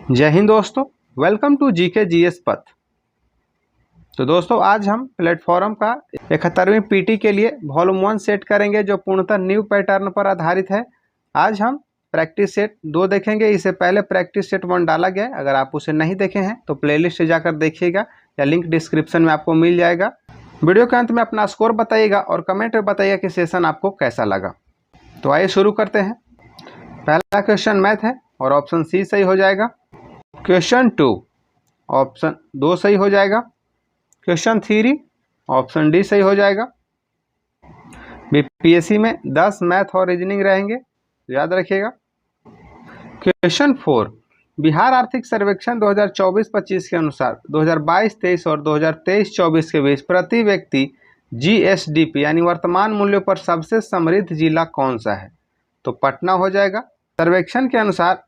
जय हिंद दोस्तों, welcome to GK GS पथ। तो दोस्तों आज हम प्लेटफॉर्म का 71वीं पीटी के लिए वॉल्यूम 1 सेट करेंगे जो पूर्णतः न्यू पैटर्न पर आधारित है। आज हम प्रैक्टिस सेट 2 देखेंगे। इससे पहले प्रैक्टिस सेट 1 डाला गया है, अगर आप उसे नहीं देखे हैं तो प्लेलिस्ट से जाकर देखिएगा या लिंक डिस्क्रिप्शन में आपको मिल जाएगा। वीडियो के अंत में अपना स्कोर बताइएगा और कमेंट में बताइएगा कि सेशन आपको कैसा लगा। तो आइए शुरू करते हैं। पहला क्वेश्चन मैथ है और ऑप्शन सी सही हो जाएगा। क्वेश्चन 2 ऑप्शन 2 सही हो जाएगा। क्वेश्चन 3 ऑप्शन डी सही हो जाएगा। बीपीएससी में 10 मैथ और रीजनिंग रहेंगे, याद रखिएगा। क्वेश्चन 4 बिहार आर्थिक सर्वेक्षण 2024-25 के अनुसार 2022-23 और 2023-24 के बीच प्रति व्यक्ति जीएसडीपी यानी वर्तमान मूल्यों पर सबसे समृद्ध जिला कौन सा है? तो पटना हो जाएगा। सर्वेक्षण के अनुसार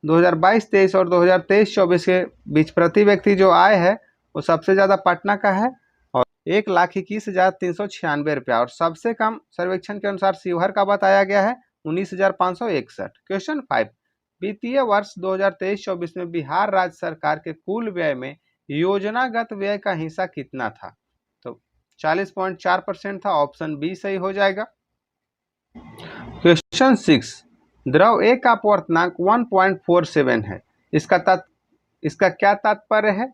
2022-23 और 2023-24 के बीच प्रति व्यक्ति जो आय है वो सबसे ज़्यादा पटना का है और 1,21,396 रुपया, और सबसे कम सर्वेक्षण के अनुसार शिवहर का बताया गया है 19,561। क्वेश्चन 5 वित्तीय वर्ष 2023-24 में बिहार राज्य सरकार के कुल व्यय में योजनागत व्यय का हिस्सा कितना था? तो 40.4% था। ऑप्शन बी सही हो जाएगा। क्वेश्चन 6 द्रव ए का अपवर्तनांक 1.47 है, इसका क्या तात्पर्य है?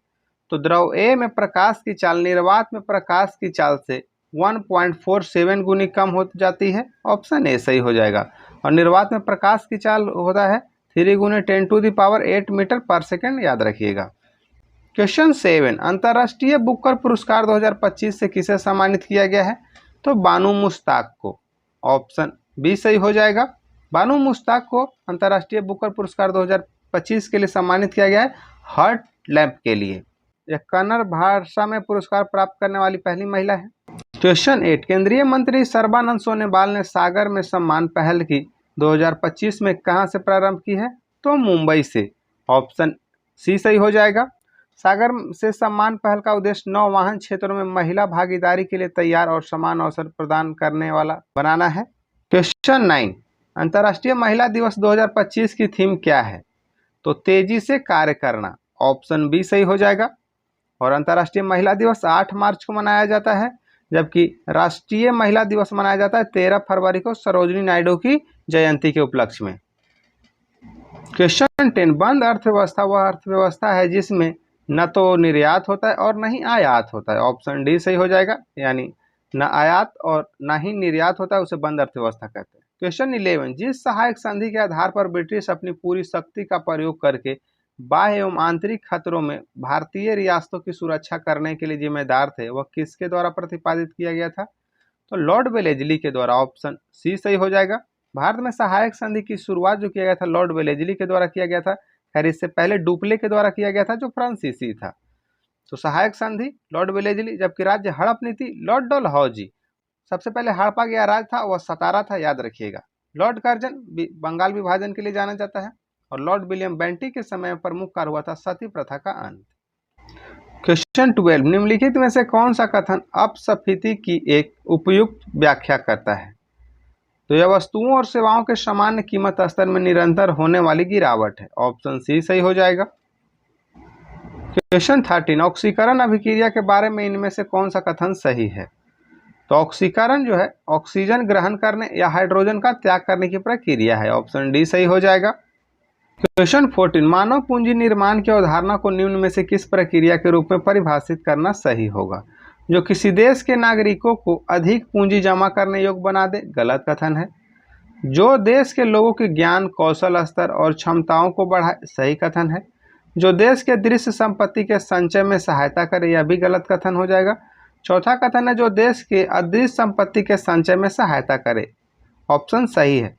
तो द्रव ए में प्रकाश की चाल निर्वात में प्रकाश की चाल से 1.47 गुनी कम हो जाती है। ऑप्शन ए सही हो जाएगा। और निर्वात में प्रकाश की चाल होता है 3 गुने 10⁸ मीटर पर सेकेंड, याद रखिएगा। क्वेश्चन 7 अंतर्राष्ट्रीय बुकर पुरस्कार 2025 से किसे सम्मानित किया गया है? तो बानू मुश्ताक को। ऑप्शन बी सही हो जाएगा। बानू मुश्ताक को अंतर्राष्ट्रीय बुकर पुरस्कार 2025 के लिए सम्मानित किया गया है हर्ट लैम्प के लिए। यह कन्नड़ भाषा में पुरस्कार प्राप्त करने वाली पहली महिला है। क्वेश्चन 8 केंद्रीय मंत्री सर्बानंद सोनोवाल ने सागर में सम्मान पहल की 2025 में कहां से प्रारंभ की है? तो मुंबई से। ऑप्शन सी सही हो जाएगा। सागर से सम्मान पहल का उद्देश्य नौवहन क्षेत्रों में महिला भागीदारी के लिए तैयार और समान अवसर प्रदान करने वाला बनाना है। क्वेश्चन 9 अंतर्राष्ट्रीय महिला दिवस 2025 की थीम क्या है? तो तेजी से कार्य करना। ऑप्शन बी सही हो जाएगा। और अंतर्राष्ट्रीय महिला दिवस 8 मार्च को मनाया जाता है, जबकि राष्ट्रीय महिला दिवस मनाया जाता है 13 फरवरी को सरोजिनी नायडू की जयंती के उपलक्ष्य में। क्वेश्चन 10 बंद अर्थव्यवस्था वह अर्थव्यवस्था है जिसमें न तो निर्यात होता है और न ही आयात होता है। ऑप्शन डी सही हो जाएगा। यानी न आयात और न ही निर्यात होता है, उसे बंद अर्थव्यवस्था कहते हैं। क्वेश्चन 11 जिस सहायक संधि के आधार पर ब्रिटिश अपनी पूरी शक्ति का प्रयोग करके बाह्य एवं आंतरिक खतरों में भारतीय रियासतों की सुरक्षा करने के लिए जिम्मेदार थे, वह किसके द्वारा प्रतिपादित किया गया था? तो लॉर्ड वेलेजली के द्वारा। ऑप्शन सी सही हो जाएगा। भारत में सहायक संधि की शुरुआत जो किया गया था लॉर्ड वेलेजली के द्वारा किया गया था। खैर इससे पहले डुप्ले के द्वारा किया गया था जो फ्रांसीसी था। तो सहायक संधि लॉर्ड वेलेजली, जबकि राज्य हड़प नीति लॉर्ड डलहौजी। सबसे पहले हड़पा गया राज्य था वह सतारा था, याद रखिएगा। लॉर्ड कर्जन बंगाल विभाजन के लिए जाना जाता है। और लॉर्ड विलियम बेंटिक के समय में प्रमुख कार्य हुआ था सती प्रथा का अंत। क्वेश्चन 12 निम्नलिखित में से कौन सा कथन अपस्फीति की एक उपयुक्त व्याख्या करता है? तो यह वस्तुओं और सेवाओं के सामान्य कीमत स्तर में निरंतर होने वाली गिरावट है। ऑप्शन सी सही हो जाएगा। क्वेश्चन 13 ऑक्सीकरण अभिक्रिया के बारे में इनमें से कौन सा कथन सही है? तो ऑक्सीकरण जो है ऑक्सीजन ग्रहण करने या हाइड्रोजन का त्याग करने की प्रक्रिया है। ऑप्शन डी सही हो जाएगा। क्वेश्चन 14 मानव पूंजी निर्माण की अवधारणा को निम्न में से किस प्रक्रिया के रूप में परिभाषित करना सही होगा? जो किसी देश के नागरिकों को अधिक पूंजी जमा करने योग्य बना दे, गलत कथन है। जो देश के लोगों के ज्ञान कौशल स्तर और क्षमताओं को बढ़ाए, सही कथन है। जो देश के दृश्य संपत्ति के संचय में सहायता करे, यह भी गलत कथन हो जाएगा। चौथा कथन है जो देश के अदृश्य संपत्ति के संचय में सहायता करे। ऑप्शन सही है।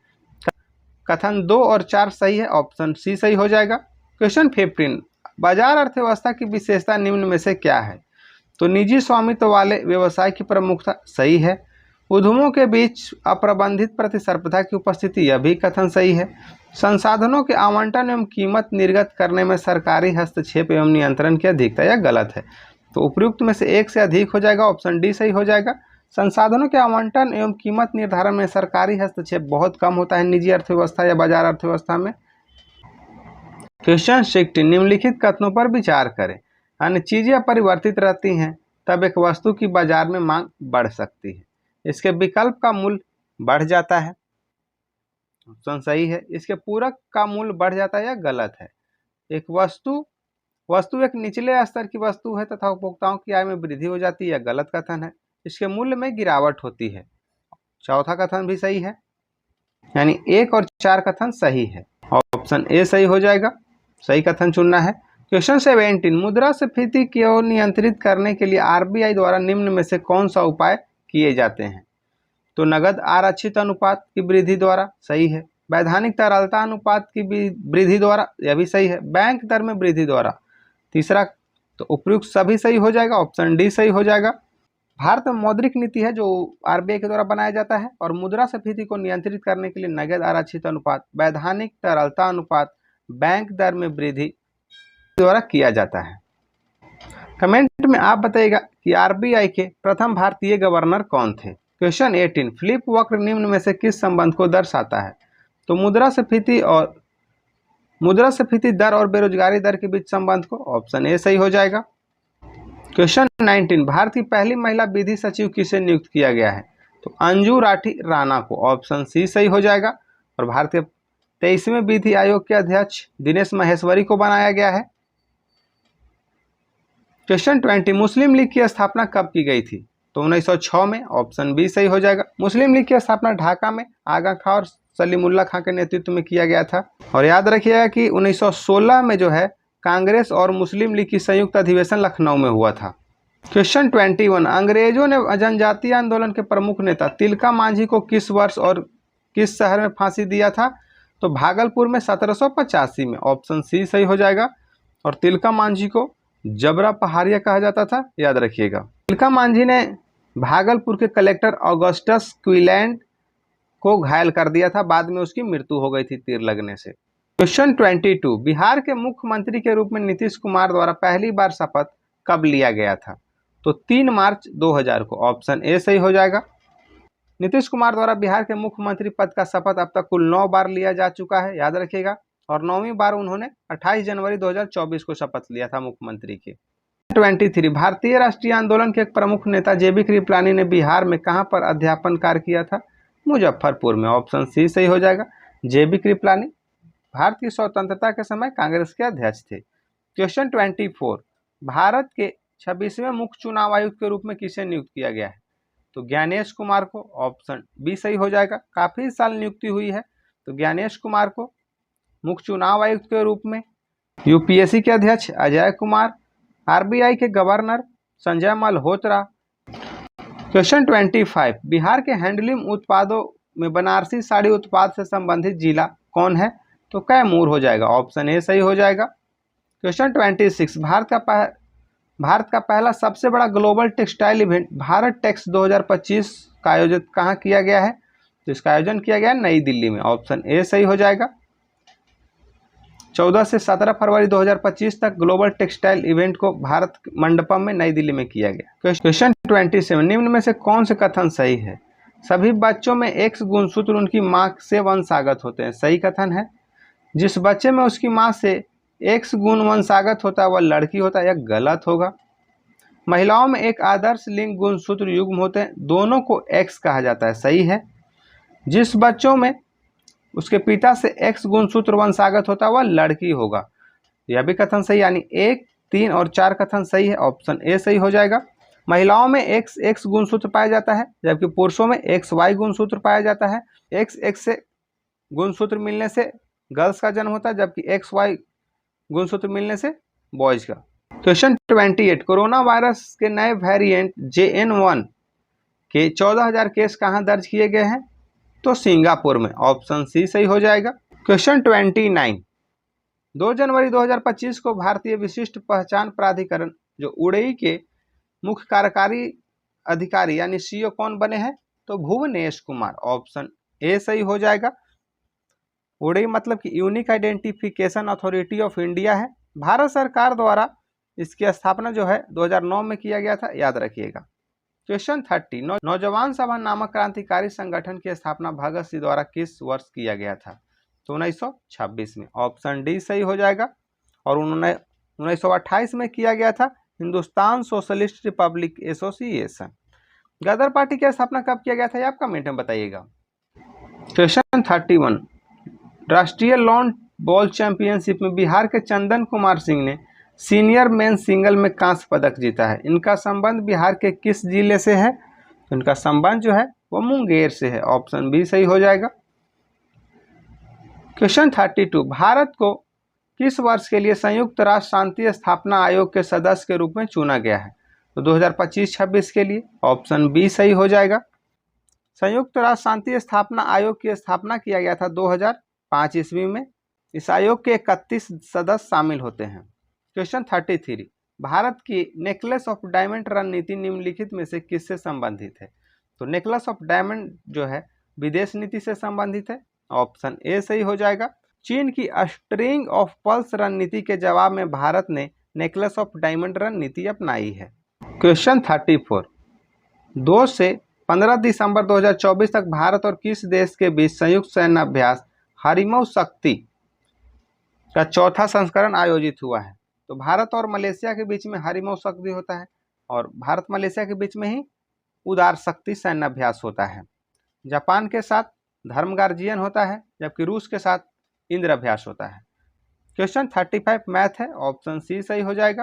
कथन 2 और 4 सही है। ऑप्शन सी सही हो जाएगा। क्वेश्चन 15 बाजार अर्थव्यवस्था की विशेषता निम्न में से क्या है? तो निजी स्वामित्व वाले व्यवसाय की प्रमुखता, सही है। उद्यमों के बीच अप्रबंधित प्रतिस्पर्धा की उपस्थिति, यह भी कथन सही है। संसाधनों के आवंटन एवं कीमत निर्गत करने में सरकारी हस्तक्षेप एवं नियंत्रण की अधिकता, यह गलत है। तो उपयुक्त में से एक से अधिक हो जाएगा। ऑप्शन डी सही हो जाएगा। संसाधनों के आवंटन एवं कीमत निर्धारण में सरकारी हस्तक्षेप बहुत कम होता है निजी अर्थव्यवस्था या बाजार अर्थव्यवस्था में। क्वेश्चन 16 निम्नलिखित कथनों पर विचार करें। अन्य चीजें अपरिवर्तित रहती हैं तब एक वस्तु की बाजार में मांग बढ़ सकती है। इसके विकल्प का मूल्य बढ़ जाता है, ऑप्शन सही है। इसके पूरक का मूल्य बढ़ जाता है या गलत है। एक वस्तु एक निचले स्तर की वस्तु है तथा उपभोक्ताओं की आय में वृद्धि हो जाती है, यह गलत कथन है। इसके मूल्य में गिरावट होती है, चौथा कथन भी सही है। यानी 1 और 4 कथन सही है, ऑप्शन ए सही हो जाएगा, सही कथन चुनना है। क्वेश्चन 17 मुद्रास्फीति को नियंत्रित करने के लिए आरबीआई द्वारा निम्न में से कौन सा उपाय किए जाते हैं। तो नगद आरक्षित अनुपात की वृद्धि द्वारा, सही है। वैधानिक तरलता अनुपात की वृद्धि द्वारा, यह भी सही है। बैंक दर में वृद्धि द्वारा, तीसरा। तो उपयुक्त सभी सही हो जाएगा, ऑप्शन डी सही हो जाएगा। भारत में मौद्रिक नीति है जो आरबीआई के द्वारा बनाया जाता है और मुद्रास्फीति को नियंत्रित करने के लिए नगद आरक्षित अनुपात, वैधानिक तरलता अनुपात, बैंक दर में वृद्धि द्वारा किया जाता है। कमेंट में आप बताइएगा कि आरबीआई के प्रथम भारतीय गवर्नर कौन थे। क्वेश्चन 18 फ्लिप वक्र निम्न में से किस संबंध को दर्शाता है। तो मुद्रास्फीति दर और बेरोजगारी दर के बीच संबंध को, ऑप्शन ए सही हो जाएगा। क्वेश्चन 19 भारत की पहली महिला विधि सचिव किसे नियुक्त किया गया है। तो अंजू राठी राणा को, ऑप्शन सी सही हो जाएगा। और भारत के 23वें विधि आयोग के अध्यक्ष दिनेश महेश्वरी को बनाया गया है। क्वेश्चन 20 मुस्लिम लीग की स्थापना कब की गई थी। तो 1906 में, ऑप्शन बी सही हो जाएगा। मुस्लिम लीग की स्थापना ढाका में आगा खां और सलीमुल्लाह खां के नेतृत्व में किया गया था। और याद रखिएगा कि 1916 में जो है कांग्रेस और मुस्लिम लीग की संयुक्त अधिवेशन लखनऊ में हुआ था। क्वेश्चन 21 अंग्रेजों ने जनजातीय आंदोलन के प्रमुख नेता तिलका मांझी को किस वर्ष और किस शहर में फांसी दिया था। तो भागलपुर में 1785 में, ऑप्शन सी सही हो जाएगा। और तिलका मांझी को जबरा पहाड़िया कहा जाता था, याद रखिएगा। तिलका मांझी ने भागलपुर के कलेक्टर ऑगस्टस क्विलैंड को घायल कर दिया था, बाद में उसकी मृत्यु हो गई थी तीर लगने से। क्वेश्चन 22 बिहार के मुख्यमंत्री के रूप में नीतीश कुमार द्वारा पहली बार शपथ कब लिया गया था। तो 3 मार्च 2000 को, ऑप्शन ए सही हो जाएगा। नीतीश कुमार द्वारा बिहार के मुख्यमंत्री पद का शपथ अब तक कुल 9 बार लिया जा चुका है, याद रखिएगा। और 9वीं बार उन्होंने 28 जनवरी 2024 को शपथ लिया था मुख्यमंत्री की। 23 भारतीय राष्ट्रीय आंदोलन के एक प्रमुख नेता जेबी कृपलानी ने बिहार में कहां पर अध्यापन कार्य किया था। मुजफ्फरपुर में, ऑप्शन सी सही हो जाएगा। जेबी कृपलानी भारत की स्वतंत्रता के समय कांग्रेस के अध्यक्ष थे। क्वेश्चन 24 भारत के 26वें मुख्य चुनाव आयुक्त के रूप में किसे नियुक्त किया गया है। तो ज्ञानेश कुमार को, ऑप्शन बी सही हो जाएगा। काफी साल नियुक्ति हुई है, तो ज्ञानेश कुमार को मुख्य चुनाव आयुक्त के रूप में। यूपीएससी के अध्यक्ष अजय कुमार, आरबीआई के गवर्नर संजय मल्होत्रा। क्वेश्चन 25 बिहार के हैंडलूम उत्पादों में बनारसी साड़ी उत्पाद से संबंधित जिला कौन है। तो कैमूर हो जाएगा, ऑप्शन ए सही हो जाएगा। क्वेश्चन 26 भारत का पहला सबसे बड़ा global textile event Bharat Tex 2025 का आयोजन कहाँ किया गया है। तो इसका आयोजन किया गया नई दिल्ली में, ऑप्शन ए सही हो जाएगा। 14 से 17 फरवरी 2025 तक ग्लोबल टेक्सटाइल इवेंट को भारत मंडपम में नई दिल्ली में किया गया। क्वेश्चन 27 निम्न में से कौन से कथन सही है। सभी बच्चों में एक्स गुणसूत्र उनकी मां से वंशागत होते हैं, सही कथन है। जिस बच्चे में उसकी मां से एक्स गुण वंशागत होता है वह लड़की होता है, यह गलत होगा। महिलाओं में एक आदर्श लिंग गुणसूत्र युग्म होते हैं, दोनों को एक्स कहा जाता है, सही है। जिस बच्चों में उसके पिता से एक्स गुणसूत्र वंशागत होता है वह लड़की होगा, यह भी कथन सही। यानी 1, 3 और 4 कथन सही है, ऑप्शन ए सही हो जाएगा। महिलाओं में एक्स गुणसूत्र पाया जाता है जबकि पुरुषों में XY गुणसूत्र पाया जाता है। XX से गुणसूत्र मिलने से गर्ल्स का जन्म होता है जबकि XY गुणसूत्र मिलने से बॉयज का। क्वेश्चन 28 कोरोना वायरस के नए वेरिएंट JN1 के 14,000 केस कहां दर्ज किए गए हैं। तो सिंगापुर में, ऑप्शन सी सही हो जाएगा। क्वेश्चन 29 2 जनवरी 2025 को भारतीय विशिष्ट पहचान प्राधिकरण जो उड़ई के मुख्य कार्यकारी अधिकारी यानी CEO कौन बने हैं। तो भुवनेश कुमार, ऑप्शन ए सही हो जाएगा। उड़ई मतलब कि unique identification authority of India है। भारत सरकार द्वारा इसकी स्थापना जो है 2009 में किया गया था, याद रखिएगा। क्वेश्चन 30 नौजवान सभा नामक क्रांतिकारी संगठन की स्थापना भगत सिंह द्वारा किस वर्ष किया गया था। तो 1926 में ऑप्शन डी सही हो जाएगा। और 1928 में किया गया था हिंदुस्तान सोशलिस्ट रिपब्लिक एसोसिएशन। गदर पार्टी की स्थापना कब किया गया था, ये आप कमेंट में बताइएगा। क्वेश्चन 31, राष्ट्रीय लॉन बॉल चैंपियनशिप में बिहार के चंदन कुमार सिंह ने सीनियर मेन सिंगल में कांस्य पदक जीता है। इनका संबंध बिहार के किस जिले से है? तो इनका संबंध जो है वो मुंगेर से है। ऑप्शन बी सही हो जाएगा। क्वेश्चन 32, भारत को किस वर्ष के लिए संयुक्त राष्ट्र शांति स्थापना आयोग के सदस्य के रूप में चुना गया है? तो 2025-26 के लिए। ऑप्शन बी सही हो जाएगा। संयुक्त राष्ट्र शांति स्थापना आयोग की स्थापना किया गया था 2005 ईस्वी में। इस आयोग के 31 सदस्य शामिल होते हैं। क्वेश्चन 33, भारत की नेकलेस ऑफ डायमंड रणनीति निम्नलिखित में से किससे संबंधित है? तो नेकलेस ऑफ डायमंड जो है विदेश नीति से संबंधित है। ऑप्शन ए सही हो जाएगा। चीन की स्ट्रिंग ऑफ पल्स रणनीति के जवाब में भारत ने नेकलेस ऑफ डायमंड रणनीति अपनाई है। क्वेश्चन 34, 2 से 15 दिसंबर 2024 तक भारत और किस देश के बीच संयुक्त सैन्य अभ्यास हरिमऊ शक्ति का चौथा संस्करण आयोजित हुआ है? तो भारत और मलेशिया के बीच में हरिमऊ शक्ति होता है और भारत मलेशिया के बीच में ही उदार शक्ति सैन्य अभ्यास होता है। जापान के साथ धर्म गार्जियन होता है, जबकि रूस के साथ इंद्र अभ्यास होता है। क्वेश्चन 35 मैथ है। ऑप्शन सी सही हो जाएगा।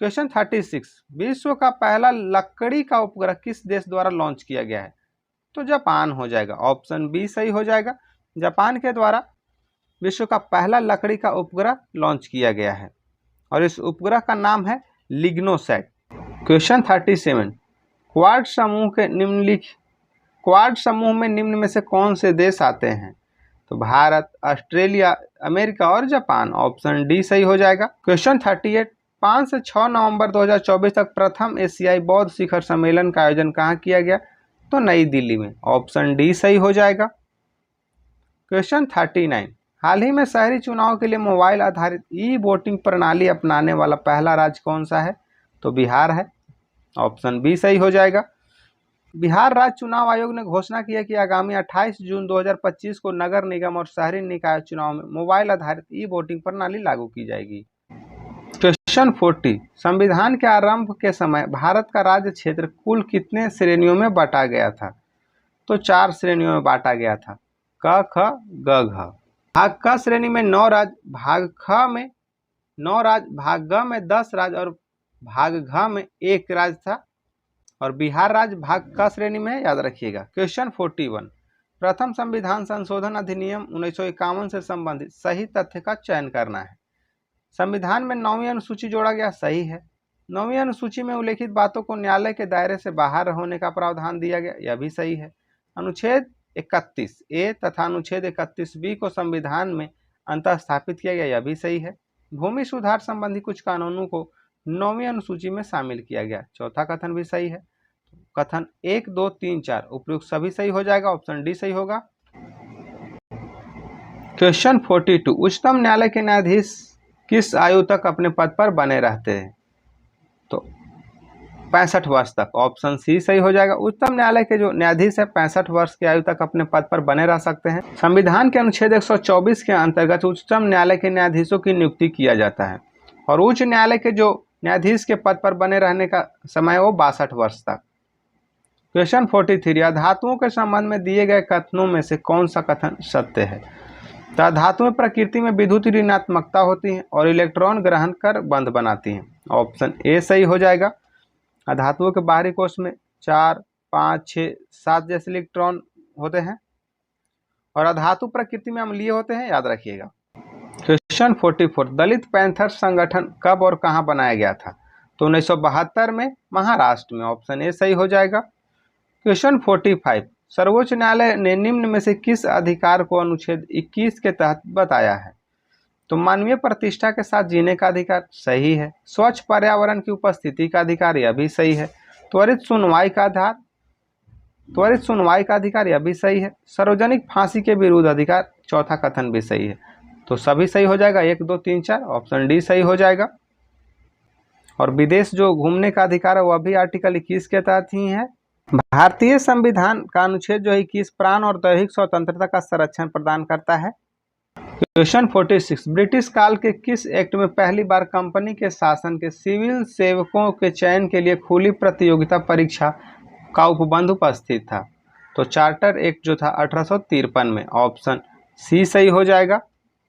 क्वेश्चन 36, विश्व का पहला लकड़ी का उपग्रह किस देश द्वारा लॉन्च किया गया है? तो जापान हो जाएगा। ऑप्शन बी सही हो जाएगा। जापान के द्वारा विश्व का पहला लकड़ी का उपग्रह लॉन्च किया गया है और इस उपग्रह का नाम है लिग्नोसैट। क्वेश्चन 37, क्वाड समूह में निम्न में से कौन से देश आते हैं? तो भारत, ऑस्ट्रेलिया, अमेरिका और जापान। ऑप्शन डी सही हो जाएगा। क्वेश्चन 38, 5 से 6 नवंबर 2024 तक प्रथम एशियाई बौद्ध शिखर सम्मेलन का आयोजन कहाँ किया गया? तो नई दिल्ली में। ऑप्शन डी सही हो जाएगा। क्वेश्चन 39, हाल ही में शहरी चुनाव के लिए मोबाइल आधारित ई वोटिंग प्रणाली अपनाने वाला पहला राज्य कौन सा है? तो बिहार है। ऑप्शन बी सही हो जाएगा। बिहार राज्य चुनाव आयोग ने घोषणा की है कि आगामी 28 जून 2025 को नगर निगम और शहरी निकाय चुनाव में मोबाइल आधारित ई वोटिंग प्रणाली लागू की जाएगी। क्वेश्चन 40, संविधान के आरंभ के समय भारत का राज्य क्षेत्र कुल कितने श्रेणियों में बांटा गया था? तो 4 श्रेणियों में बांटा गया था, क, ख, ग, घ। भाग क श्रेणी में 9 राज्य, भाग ख में 9 राज्य, भाग ग में 10 राज्य और भाग घ में 1 राज्य था और बिहार राज्य भाग क श्रेणी में, याद रखिएगा। क्वेश्चन 41, प्रथम संविधान संशोधन अधिनियम 1951 से संबंधित सही तथ्य का चयन करना है। संविधान में 9वीं अनुसूची जोड़ा गया, सही है। 9वीं अनुसूची में उल्लेखित बातों को न्यायालय के दायरे से बाहर होने का प्रावधान दिया गया, यह भी सही है। अनुच्छेद 31 ए तथा अनुच्छेद 31 बी को संविधान में अंतः स्थापित किया गया, यह भी सही है। भूमि सुधार संबंधी कुछ कानूनों को 9वीं अनुसूची में शामिल किया गया, चौथा कथन भी सही है। कथन 1, 2, 3, 4 उपयुक्त सभी सही हो जाएगा। ऑप्शन डी सही होगा। क्वेश्चन 42, उच्चतम न्यायालय के न्यायाधीश किस आयु तक अपने पद पर बने रहते हैं? तो 65 वर्ष तक। ऑप्शन सी सही हो जाएगा। उच्चतम न्यायालय के जो न्यायाधीश है 65 वर्ष की आयु तक अपने पद पर बने रह सकते हैं। संविधान के अनुच्छेद 124 के अंतर्गत उच्चतम न्यायालय के न्यायाधीशों की नियुक्ति किया जाता है और उच्च न्यायालय के जो न्यायाधीश के पद पर बने रहने का समय वो 62 वर्ष तक। क्वेश्चन 43, धातुओं के संबंध में दिए गए कथनों में से कौन सा कथन सत्य है? तो धातुएं प्रकृति में विद्युत ऋणात्मकता होती हैं और इलेक्ट्रॉन ग्रहण कर बंध बनाती हैं। ऑप्शन ए सही हो जाएगा। धातुओं के बाहरी कोश में 4, 5, 6, 7 जैसे इलेक्ट्रॉन होते हैं और अधातु प्रकृति में अम्लीय होते हैं, याद रखिएगा। क्वेश्चन 44, दलित पैंथर संगठन कब और कहां बनाया गया था? तो 1972 में महाराष्ट्र में। ऑप्शन ए सही हो जाएगा। क्वेश्चन 45, सर्वोच्च न्यायालय ने निम्न में से किस अधिकार को अनुच्छेद 21 के तहत बताया है? तो मानवीय प्रतिष्ठा के साथ जीने का अधिकार, सही है। स्वच्छ पर्यावरण की उपस्थिति का अधिकार, यह भी सही है। त्वरित सुनवाई का अधिकार, यह भी सही है। सार्वजनिक फांसी के विरुद्ध अधिकार, चौथा कथन भी सही है। तो सभी सही हो जाएगा, 1, 2, 3, 4। ऑप्शन डी सही हो जाएगा। और विदेश जो घूमने का अधिकार है वह भी आर्टिकल 21 के तहत ही है। भारतीय संविधान का अनुच्छेद जो 21 प्राण और दैहिक स्वतंत्रता का संरक्षण प्रदान करता है। क्वेश्चन 46, ब्रिटिश काल के किस एक्ट में पहली बार कंपनी के शासन के सिविल सेवकों के चयन के लिए खुली प्रतियोगिता परीक्षा का उपबंध उपस्थित था? तो चार्टर एक्ट जो था 1853 में, ऑप्शन सी सही हो जाएगा।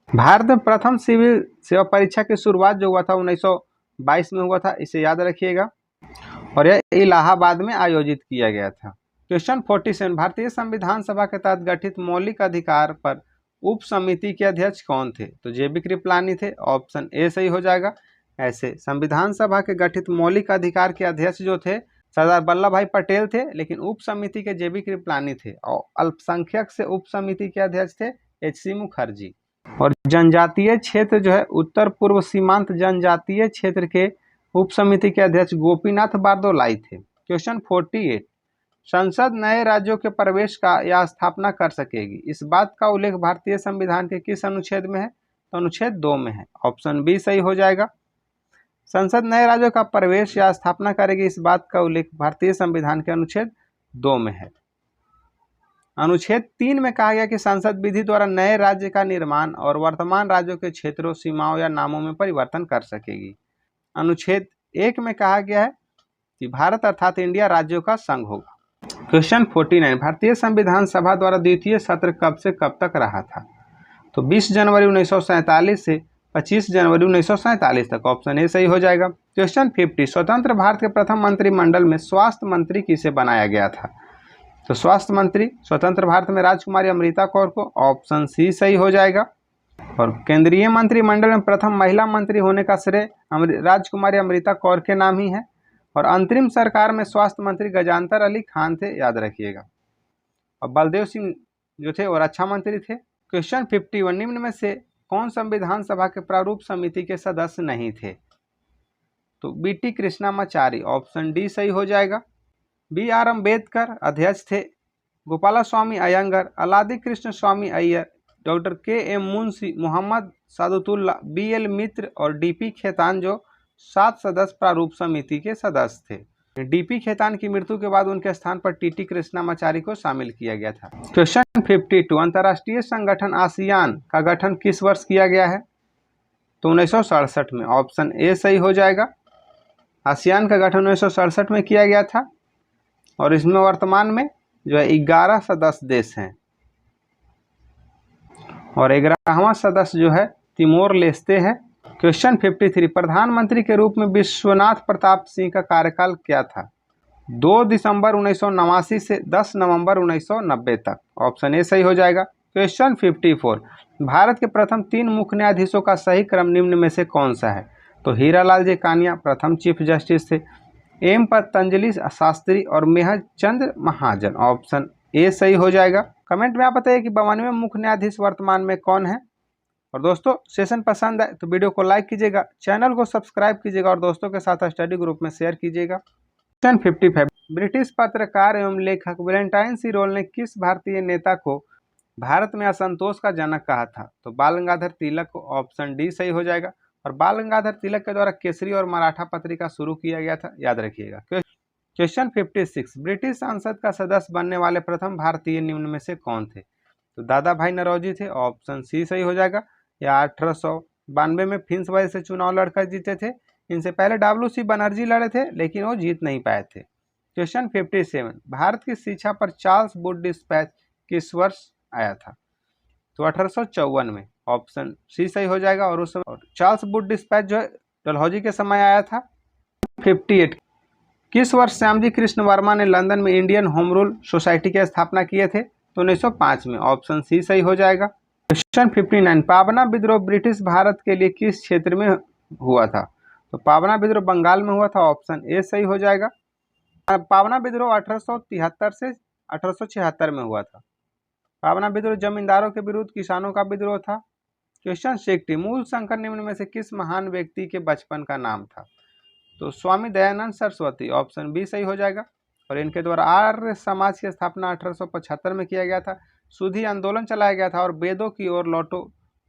भारत में प्रथम सिविल सेवा परीक्षा की शुरुआत जो हुआ था 1922 में हुआ था, इसे याद रखिएगा, और यह इलाहाबाद में आयोजित किया गया था। क्वेश्चन 47, भारतीय संविधान सभा के तहत गठित मौलिक अधिकार पर उप समिति के अध्यक्ष कौन थे? तो जेबी कृपलानी थे, ऑप्शन ए सही हो जाएगा। ऐसे संविधान सभा के गठित मौलिक अधिकार के अध्यक्ष जो थे सरदार वल्लभ भाई पटेल थे, लेकिन उप समिति के जेबी कृपलानी थे, और अल्पसंख्यक से उप समिति के अध्यक्ष थे एच.सी. मुखर्जी। और जनजातीय क्षेत्र जो है उत्तर पूर्व सीमांत जनजातीय क्षेत्र के उप समिति के अध्यक्ष गोपीनाथ बारदोलाई थे। क्वेश्चन 48, संसद नए राज्यों के प्रवेश का या स्थापना कर सकेगी, इस बात का उल्लेख भारतीय संविधान के किस अनुच्छेद में है? तो अनुच्छेद 2 में है, ऑप्शन बी सही हो जाएगा। संसद नए राज्यों का प्रवेश या स्थापना करेगी, इस बात का उल्लेख भारतीय संविधान के अनुच्छेद 2 में है। अनुच्छेद 3 में कहा गया कि संसद विधि द्वारा नए राज्य का निर्माण और वर्तमान राज्यों के क्षेत्रों, सीमाओं या नामों में परिवर्तन कर सकेगी। अनुच्छेद 1 में कहा गया है कि भारत अर्थात इंडिया राज्यों का संघ होगा। क्वेश्चन 49, भारतीय संविधान सभा द्वारा द्वितीय सत्र कब से कब तक रहा था? तो 20 जनवरी 1947 से 25 जनवरी 1947 तक, ऑप्शन ए सही हो जाएगा। क्वेश्चन 50, स्वतंत्र भारत के प्रथम मंत्रिमंडल में स्वास्थ्य मंत्री किसे बनाया गया था? तो स्वास्थ्य मंत्री स्वतंत्र भारत में राजकुमारी अमृता कौर को, ऑप्शन सी सही हो जाएगा। और केंद्रीय मंत्रिमंडल में प्रथम महिला मंत्री होने का श्रेय राजकुमारी अमृता कौर के नाम ही है। और अंतरिम सरकार में स्वास्थ्य मंत्री गजानतर अली खान थे, याद रखिएगा। और बलदेव सिंह जो थे वो रक्षा मंत्री थे। क्वेश्चन 51, निम्न में से कौन संविधान सभा के प्रारूप समिति के सदस्य नहीं थे? तो बीटी कृष्णामाचारी, ऑप्शन डी सही हो जाएगा। बी.आर. अम्बेडकर अध्यक्ष थे, Gopala Swami Ayyangar, Alladi Krishna Swami Ayyar, doctor K M. Munshi, Mohammad Sadullah, B L. Mitra और डी.पी. खेतान जो 7 सदस्य प्रारूप समिति के सदस्य थे। डी.पी. खेतान की मृत्यु के बाद उनके स्थान पर टी.टी. कृष्णामाचारी को शामिल किया गया था। क्वेश्चन 52, अंतर्राष्ट्रीय संगठन आसियान का गठन किस वर्ष किया गया है? तो 1967 में, ऑप्शन ए सही हो जाएगा। आसियान का गठन 1967 में किया गया था, और इसमें वर्तमान में जो है 11 सदस्य देश हैं, और 11वां सदस्य जो है तिमोर लेस्ते है। क्वेश्चन 53, प्रधानमंत्री के रूप में विश्वनाथ प्रताप सिंह का कार्यकाल क्या था? 2 दिसंबर 1989 से 10 नवंबर 1990 तक, ऑप्शन ए सही हो जाएगा। क्वेश्चन 54, भारत के प्रथम 3 मुख्य न्यायाधीशों का सही क्रम निम्न में से कौन सा है? तो हीरालाल जी कानिया प्रथम चीफ जस्टिस थे, एम पतंजलि शास्त्री और मेहर चंद्र महाजन, ऑप्शन ए सही हो जाएगा। कमेंट में आप बताइए कि 52वें मुख्य न्यायाधीश वर्तमान में कौन है। और दोस्तों, सेशन पसंद आए तो वीडियो को लाइक कीजिएगा, चैनल को सब्सक्राइब कीजिएगा और दोस्तों के साथ स्टडी ग्रुप में शेयर कीजिएगा। क्वेश्चन 55, ब्रिटिश पत्रकार एवं लेखक वैलेंटाइन सी रोल ने किस भारतीय नेता को भारत में असंतोष का जनक कहा था? तो बाल गंगाधर तिलक को, ऑप्शन डी सही हो जाएगा। और बाल गंगाधर तिलक के द्वारा केसरी और मराठा पत्रिका शुरू किया गया था, याद रखिएगा। क्वेश्चन 56, ब्रिटिश संसद का सदस्य बनने वाले प्रथम भारतीय निम्न में से कौन थे? तो दादा भाई नौरोजी थे, ऑप्शन सी सही हो जाएगा। या 1892 में फिंस वजह से चुनाव लड़कर जीते थे। इनसे पहले डब्ल्यू.सी. बनर्जी लड़े थे, लेकिन वो जीत नहीं पाए थे। क्वेश्चन 57, भारत की शिक्षा पर चार्ल्स वुड डिस्पैच किस वर्ष आया था? तो 1854 में, ऑप्शन सी सही हो जाएगा। और उस समय चार्ल्स वुड डिस्पैच जो है डलहौजी के समय आया था। 58, किस वर्ष श्यामजी कृष्ण वर्मा ने लंदन में इंडियन होम रूल सोसाइटी की स्थापना किए थे? तो 1905 में, ऑप्शन सी सही हो जाएगा। क्वेश्चन 59, पाबना विद्रोह ब्रिटिश भारत के लिए किस क्षेत्र में हुआ था? तो पाबना विद्रोह बंगाल में हुआ था, ऑप्शन ए सही हो जाएगा। पाबना विद्रोह 1873 से 1876 में हुआ था। पाबना विद्रोह जमींदारों के विरुद्ध किसानों का विद्रोह था। क्वेश्चन 60, मूल शंकर निम्न में से किस महान व्यक्ति के बचपन का नाम था? तो स्वामी दयानंद सरस्वती, ऑप्शन बी सही हो जाएगा। और इनके द्वारा आर्य समाज की स्थापना 1875 में किया गया था। सुधी आंदोलन चलाया गया था और वेदों की ओर लौटो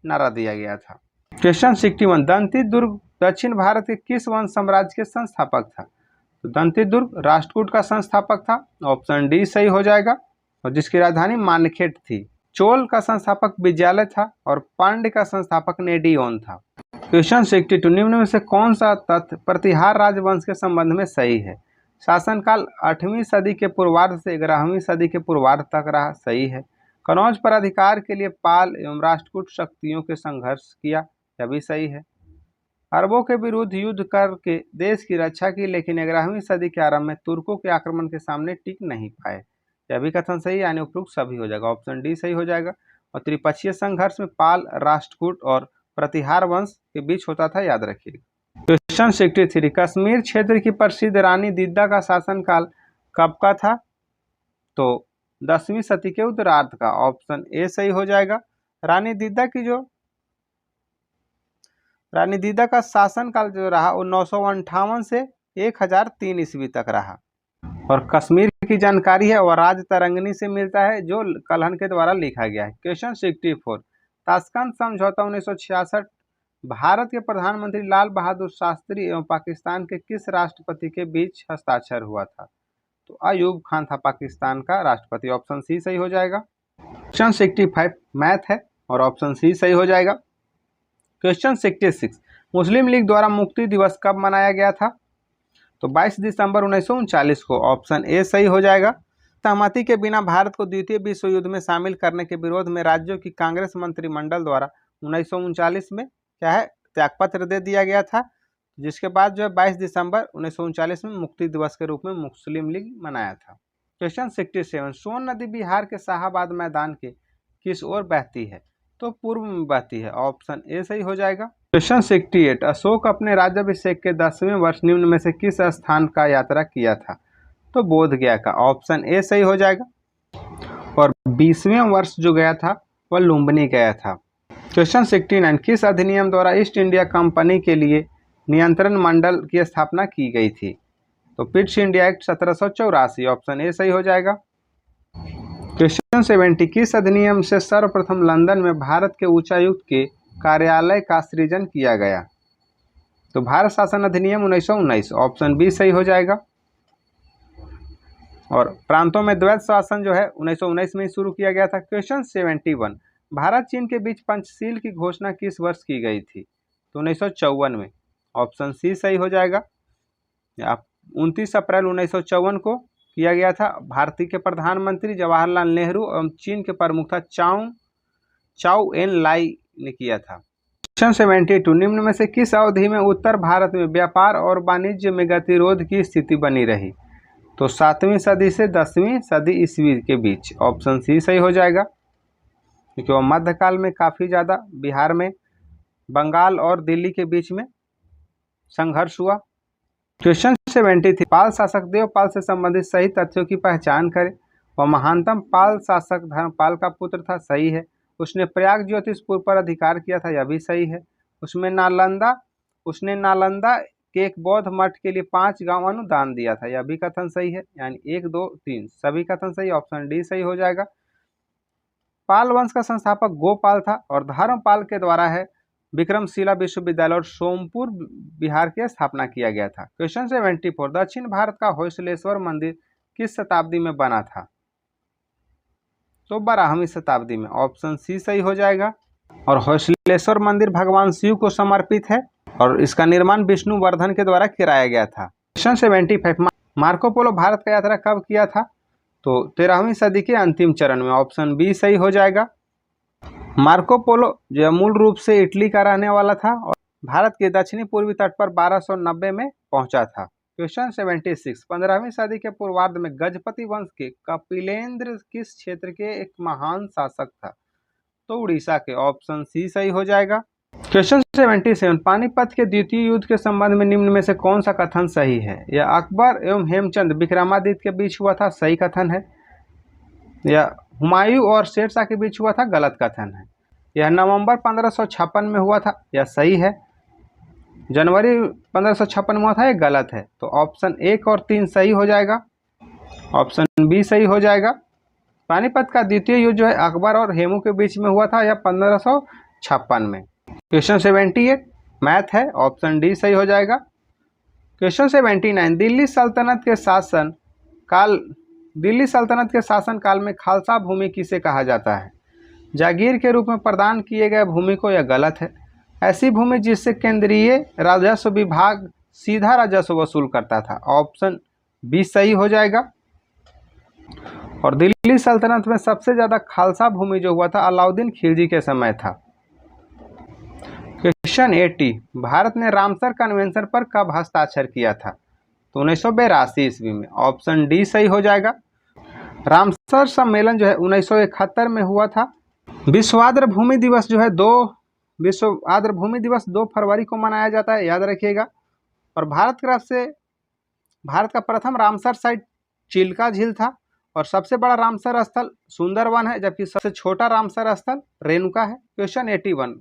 नारा दिया गया था। क्वेश्चन 61, दंती दुर्ग दक्षिण भारत के किस वंश साम्राज्य के संस्थापक था? तो दंती दुर्ग राष्ट्रकूट का संस्थापक था, ऑप्शन डी सही हो जाएगा। और जिसकी राजधानी मानखेट थी। चोल का संस्थापक विजयालय था और पांड्य का संस्थापक नेडियोन था। क्वेश्चन 62, निम्न में से कौन सा तथ्य प्रतिहार राजवंश के संबंध में सही है? शासनकाल 8वीं सदी के पूर्वार्ध से 11वीं सदी के पूर्वार्ध तक रहा, सही है। कनौज पर अधिकार के लिए पाल एवं राष्ट्रकूट शक्तियों के संघर्ष किया, यह भी सही है। अरबों के विरुद्ध युद्ध करके देश की रक्षा की, लेकिन 11वीं सदी के आरंभ में तुर्कों के आक्रमण के सामने टिक नहीं पाए, यह भी कथन सही है, यानी उपयुक्त सभी हो जाएगा, ऑप्शन डी सही हो जाएगा। और त्रिपक्षीय संघर्ष में पाल, राष्ट्रकूट और प्रतिहार वंश के बीच होता था, याद रखिएगा। क्वेश्चन 63, कश्मीर क्षेत्र की प्रसिद्ध रानी दीदा का शासनकाल कब का था? तो 10वीं सदी के उत्तरार्ध का, ऑप्शन ए सही हो जाएगा। रानी दीदा का शासनकाल जो रहा वो 958 से 1003 ईस्वी तक रहा। और कश्मीर की जानकारी है वह राज तरंगिणी से मिलता है, जो कलहन के द्वारा लिखा गया है। क्वेश्चन 64, ताशकंद समझौता 1966 भारत के प्रधानमंत्री लाल बहादुर शास्त्री एवं पाकिस्तान के किस राष्ट्रपति के बीच हस्ताक्षर हुआ था? तो अयूब खान था पाकिस्तान का राष्ट्रपति, ऑप्शन सी सही हो जाएगा। क्वेश्चन 65 मैथ है और ऑप्शन सी सही हो जाएगा। क्वेश्चन 66, मुस्लिम लीग द्वारा मुक्ति दिवस कब मनाया गया था? तो 22 दिसंबर 1939 को, ऑप्शन ए सही हो जाएगा। सहमति के बिना भारत को द्वितीय विश्व युद्ध में शामिल करने के विरोध में राज्यों की कांग्रेस मंत्रिमंडल द्वारा 1939 में क्या है त्यागपत्र दे दिया गया था, जिसके बाद जो है 22 दिसंबर 1939 में मुक्ति दिवस के रूप में मुस्लिम लीग मनाया था। क्वेश्चन 67, सोन नदी बिहार के शाहाबाद मैदान के किस ओर बहती है? तो पूर्व में बहती है, ऑप्शन ए सही हो जाएगा। क्वेश्चन 68, अशोक अपने राज्याभिषेक के 10वें वर्ष निम्न में से किस स्थान का यात्रा किया था? तो बोध गया का, ऑप्शन ए सही हो जाएगा। और 20वें वर्ष जो गया था वह लुम्बिनी गया था। क्वेश्चन 69, किस अधिनियम द्वारा ईस्ट इंडिया कंपनी के लिए नियंत्रण मंडल की स्थापना की गई थी? तो Pitt's India act 1784, option A सही हो जाएगा। क्वेश्चन 70, किस अधिनियम से सर्वप्रथम लंदन में भारत के उच्चायुक्त के कार्यालय का सृजन किया गया? तो भारत शासन अधिनियम 1919, ऑप्शन बी सही हो जाएगा। और प्रांतों में द्वैत शासन जो है 1919 में ही शुरू किया गया था। क्वेश्चन 71, भारत चीन के बीच पंचशील की घोषणा किस वर्ष की गई थी? तो 1954 में, ऑप्शन सी सही हो जाएगा। 29 अप्रैल 1954 को किया गया था। भारतीय के प्रधानमंत्री जवाहरलाल नेहरू एवं चीन के प्रमुख था चाउ एन लाई ने किया था। क्वेश्चन 72, निम्न में से किस अवधि में उत्तर भारत में व्यापार और वाणिज्य में गतिरोध की स्थिति बनी रही? तो 7वीं सदी से 10वीं सदी ईस्वी के बीच, ऑप्शन सी सही हो जाएगा, क्योंकि वह मध्यकाल में काफ़ी ज़्यादा बिहार में बंगाल और दिल्ली के बीच में संघर्ष हुआ। क्वेश्चन 73, पाल शासक देवपाल से संबंधित सही तथ्यों की पहचान करें। वह महानतम पाल शासक धर्मपाल का पुत्र था, सही है। उसने प्रयाग ज्योतिषपुर पर अधिकार किया था, यह भी सही है। उसने नालंदा के एक बौद्ध मठ के लिए 5 गांव अनुदान दिया था, यह भी कथन सही है, यानी 1, 2, 3 सभी कथन सही, ऑप्शन डी सही हो जाएगा। पाल वंश का संस्थापक गोपाल था और धर्मपाल के द्वारा है विक्रमशिला विश्वविद्यालय और सोमपुर बिहार की स्थापना किया गया था। क्वेश्चन 74, दक्षिण भारत का होयसलेश्वर मंदिर किस शताब्दी में बना था? तो 12वीं शताब्दी में, ऑप्शन सी सही हो जाएगा। और होयसलेश्वर मंदिर भगवान शिव को समर्पित है और इसका निर्माण विष्णुवर्धन के द्वारा कराया गया था। क्वेश्चन 75, मार्को पोलो भारत का यात्रा कब किया था? तो 13वीं सदी के अंतिम चरण में, ऑप्शन बी सही हो जाएगा। मार्को पोलो जो मूल रूप से इटली का रहने वाला था और भारत के दक्षिणी पूर्वी तट पर 1290 में पहुंचा था। क्वेश्चन 76, 15वीं सदी के पूर्वार्ध में गजपति वंश के कपिलेंद्र किस क्षेत्र के एक महान शासक था? तो उड़ीसा के, ऑप्शन सी सही हो जाएगा। क्वेश्चन 77, पानीपत के द्वितीय युद्ध के संबंध में निम्न में से कौन सा कथन सही है? यह अकबर एवं हेमचंद विक्रमादित्य के बीच हुआ था, सही कथन है। यह हुमायूं और शेरशाह के बीच हुआ था, गलत कथन है। यह नवंबर 1556 में हुआ था, यह सही है। जनवरी 1556 में हुआ था, यह गलत है। तो ऑप्शन 1 और 3 सही हो जाएगा, ऑप्शन बी सही हो जाएगा। पानीपत का द्वितीय युद्ध जो है अकबर और हेमू के बीच में हुआ था, यह 1556 में। क्वेश्चन 78 मैथ है, ऑप्शन डी सही हो जाएगा। क्वेश्चन 79, दिल्ली सल्तनत के शासन काल में खालसा भूमि किसे कहा जाता है? जागीर के रूप में प्रदान किए गए भूमि को, यह गलत है। ऐसी भूमि जिससे केंद्रीय राजस्व विभाग सीधा राजस्व वसूल करता था, ऑप्शन बी सही हो जाएगा। और दिल्ली सल्तनत में सबसे ज्यादा खालसा भूमि जो हुआ था अलाउद्दीन खिलजी के समय था। क्वेश्चन 80, भारत ने रामसर कन्वेंशन पर कब हस्ताक्षर किया था? तो 1982 ईस्वी में, ऑप्शन डी सही हो जाएगा। रामसर सम्मेलन जो है 1971 में हुआ था। विश्व आर्द्र भूमि दिवस जो है 2 फरवरी को मनाया जाता है, याद रखिएगा। और भारत की तरफ से भारत का प्रथम रामसर साइट चिल्का झील था और सबसे बड़ा रामसर स्थल सुंदरवन है, जबकि सबसे छोटा रामसर स्थल रेणुका है। क्वेश्चन 81,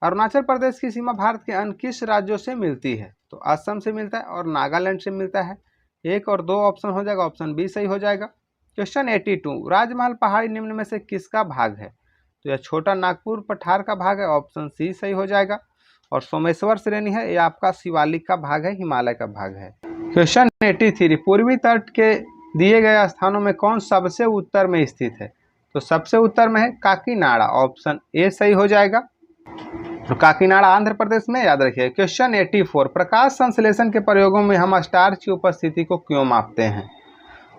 अरुणाचल प्रदेश की सीमा भारत के अन्य किस राज्यों से मिलती है? तो असम से मिलता है और नागालैंड से मिलता है। 1 और 2 ऑप्शन हो जाएगा, ऑप्शन बी सही हो जाएगा। क्वेश्चन 82, राजमहल पहाड़ी निम्न में से किसका भाग है? तो यह छोटा नागपुर पठार का भाग है, ऑप्शन सी सही हो जाएगा। और सोमेश्वर श्रेणी है, यह आपका शिवालिक का भाग है, हिमालय का भाग है। क्वेश्चन 83, पूर्वी तट के दिए गए स्थानों में कौन सबसे उत्तर में स्थित है? तो सबसे उत्तर में है काकीनाडा, ऑप्शन ए सही हो जाएगा। तो काकीनाडा आंध्र प्रदेश में, याद रखिए। क्वेश्चन 84, प्रकाश संश्लेषण के प्रयोगों में हम स्टार्च की उपस्थिति को क्यों मापते हैं?